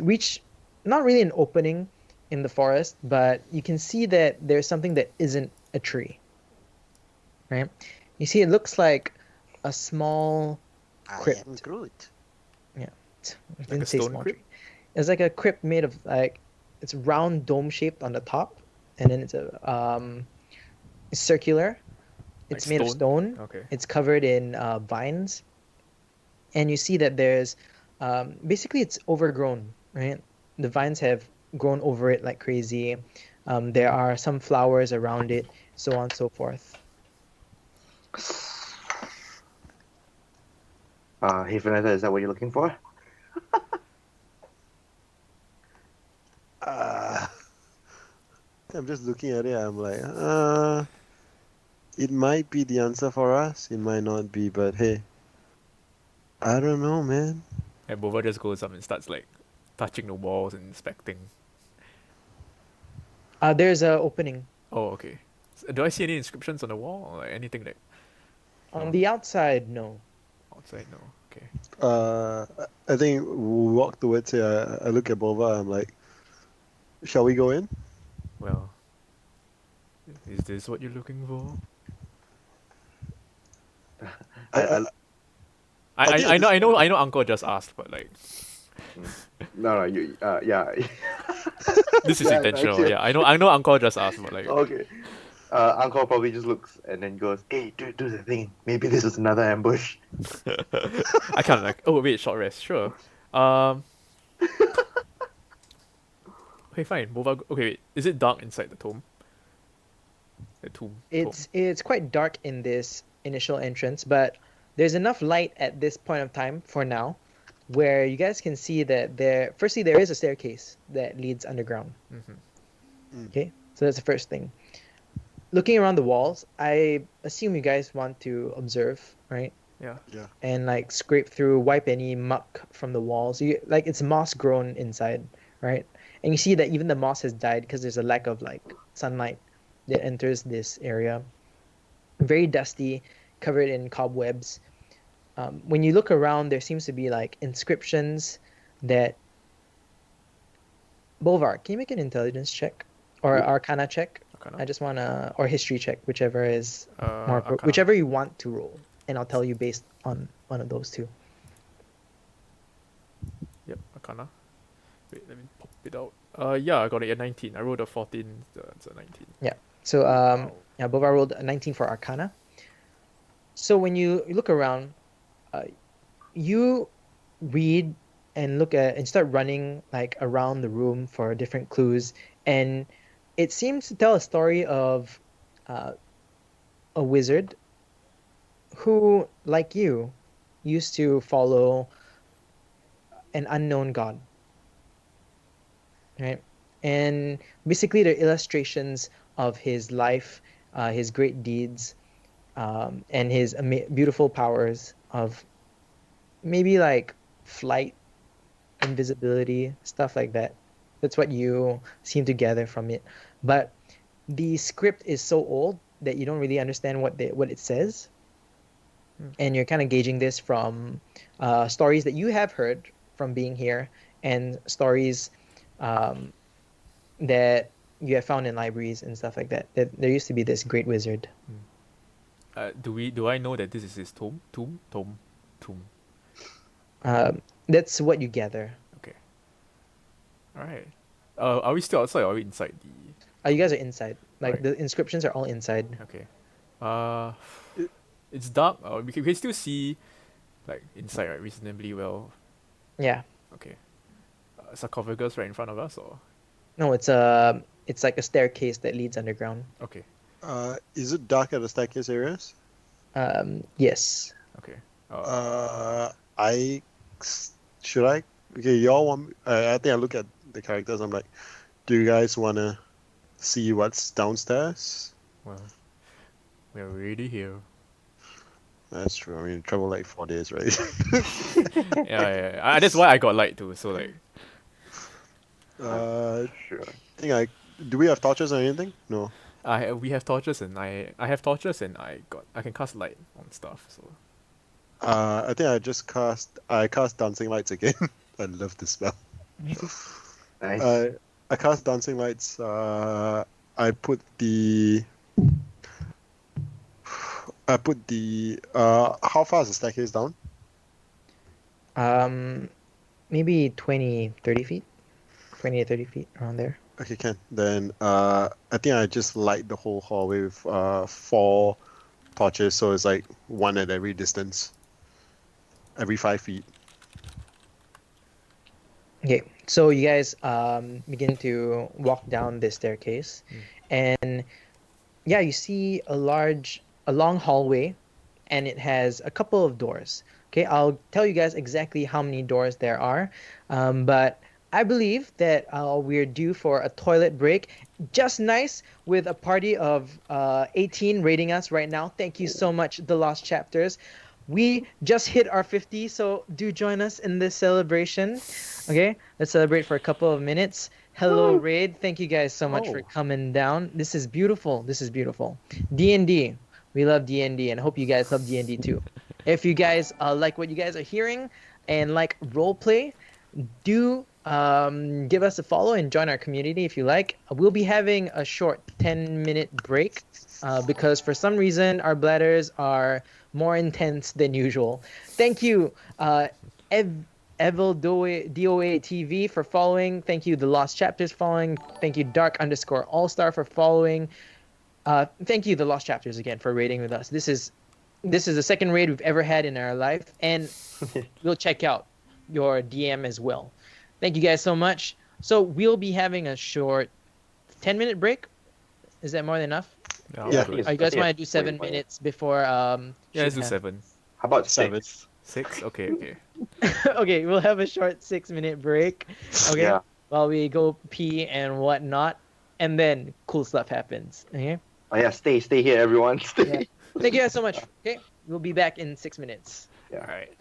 reach not really an opening in the forest, but you can see that there's something that isn't a tree, right? You see, it looks like a small I crypt. am Groot. Yeah, I a didn't say stone small crypt? tree. It's like a crypt made of like it's round dome shaped on the top, and then it's circular. Like It's made of stone? stone. Okay. It's covered in vines, and you see that there's basically it's overgrown, right? The vines have grown over it like crazy. There are some flowers around it, so on and so forth. Hey, Vanessa, is that what you're looking for? Uh, I'm just looking at it. I'm like, it might be the answer for us. It might not be, but hey, I don't know, man. And Bova just goes up and starts like touching the walls and inspecting. There's a opening Oh, okay. Do I see any inscriptions on the wall or like anything that on no the outside. No. outside? No. Okay. I think we walk towards it. I look at Bova. I'm like, shall we go in? Well, is this what you're looking for? I, I, I think at this I know. Uncle just asked, but like No, you. Yeah. this is Yeah, intentional. actually. Yeah, I know. Uncle just asked, but like Okay. Uncle probably just looks and then goes, "Hey, do the thing. Maybe this is another ambush." I kind of like. Oh wait, short rest. Sure. Um. Okay, fine. Bova. Okay, wait. Is it dark inside the tomb? The tomb. It's quite dark in this initial entrance, but there's enough light at this point of time for now where you guys can see that there is a staircase that leads underground. Mm-hmm. Okay? So that's the first thing. Looking around the walls, I assume you guys want to observe, right? Yeah. yeah. And like scrape through, wipe any muck from the walls. You like it's moss grown inside, right? And you see that even the moss has died because there's a lack of like sunlight that enters this area. Very dusty, covered in cobwebs. When you look around, there seems to be like inscriptions that. Bolvar, can you make an intelligence check or Arcana check? Arcana. I just wanna or history check, whichever is Arcana. whichever you want to roll, and I'll tell you based on one of those two. Yep. Arcana. Wait, let me pop it out. Yeah, I got it at 19. I rolled a 14. It's a 19. Yeah. So yeah, Bolvar rolled a 19 for Arcana. So when you look around, you read and look at and start running like around the room for different clues, and it seems to tell a story of uh, a wizard who, like you, used to follow an unknown god, right? And basically, they're illustrations of his life, his great deeds, and his beautiful powers of maybe like flight, invisibility, stuff like that. That's what you seem to gather from it. But the script is so old that you don't really understand what it says, and you're kind of gauging this from stories that you have heard from being here and stories um, that you have found in libraries and stuff like that. That there used to be this great wizard. Do I know that this is his tomb? Tomb. That's what you gather. Okay. All right. Are we still outside or are we inside the? You guys are inside. Like Right. the inscriptions are all inside. Okay. Uh, it's dark. We can still see, like inside, right, reasonably well. Yeah. Okay. Sarcophagus right in front of us, or No, it's like a staircase that leads underground. okay. Is it dark at the staircase areas? Yes. Okay. Should I? Okay, y'all want? I think I look at the characters. I'm like, do you guys wanna see what's downstairs? Well, we're already here. That's true. I mean, travel like 4 days, right? Yeah. That's why I got light too. So like, Sure. I think do we have torches or anything? No. we have torches and I have torches and I can cast light on stuff. So I think I cast dancing lights again. I love this spell. Nice. I cast dancing lights. I put the how far is the staircase down? Maybe 20, 30 feet. 20 to 30 feet around there. Okay, can. Then I think I just light the whole hallway with 4 torches, so it's like one at every distance. Every 5 feet. Okay, so you guys begin to walk down this staircase, and yeah, you see a long hallway, and it has a couple of doors. Okay, I'll tell you guys exactly how many doors there are, but I believe that we're due for a toilet break. Just nice with a party of 18 rating us right now. Thank you so much, The Lost Chapters. We just hit our 50, so do join us in this celebration. Okay, let's celebrate for a couple of minutes. Hello, Raid. Thank you guys so much for Oh. coming down. This is beautiful. This is beautiful. D&D. We love D&D, and I hope you guys love D&D too. If you guys like what you guys are hearing and like roleplay, do give us a follow and join our community if you like. We'll be having a short 10-minute break because for some reason our bladders are more intense than usual. Thank you, Evil DOA TV for following. Thank you, The Lost Chapters following. Thank you, Dark_All-Star for following. Thank you, The Lost Chapters again for raiding with us. This is the second raid we've ever had in our life, and we'll check out your DM as well. Thank you guys so much. So we'll be having a short 10-minute break. Is that more than enough? yeah, Yeah, I I'll think do it. Or you guys Yeah, want to do 7 wait, wait. minutes before? Yeah, let's do shoot 7. How about 7. 6? 6. Okay. time? Okay, we'll have a short 6-minute break. Okay, Yeah. while we go pee and whatnot, and then cool stuff happens. Okay. Oh yeah, stay here, everyone. Stay. Yeah. Thank you guys so much. Okay, we'll be back in 6 minutes. Yeah. All right.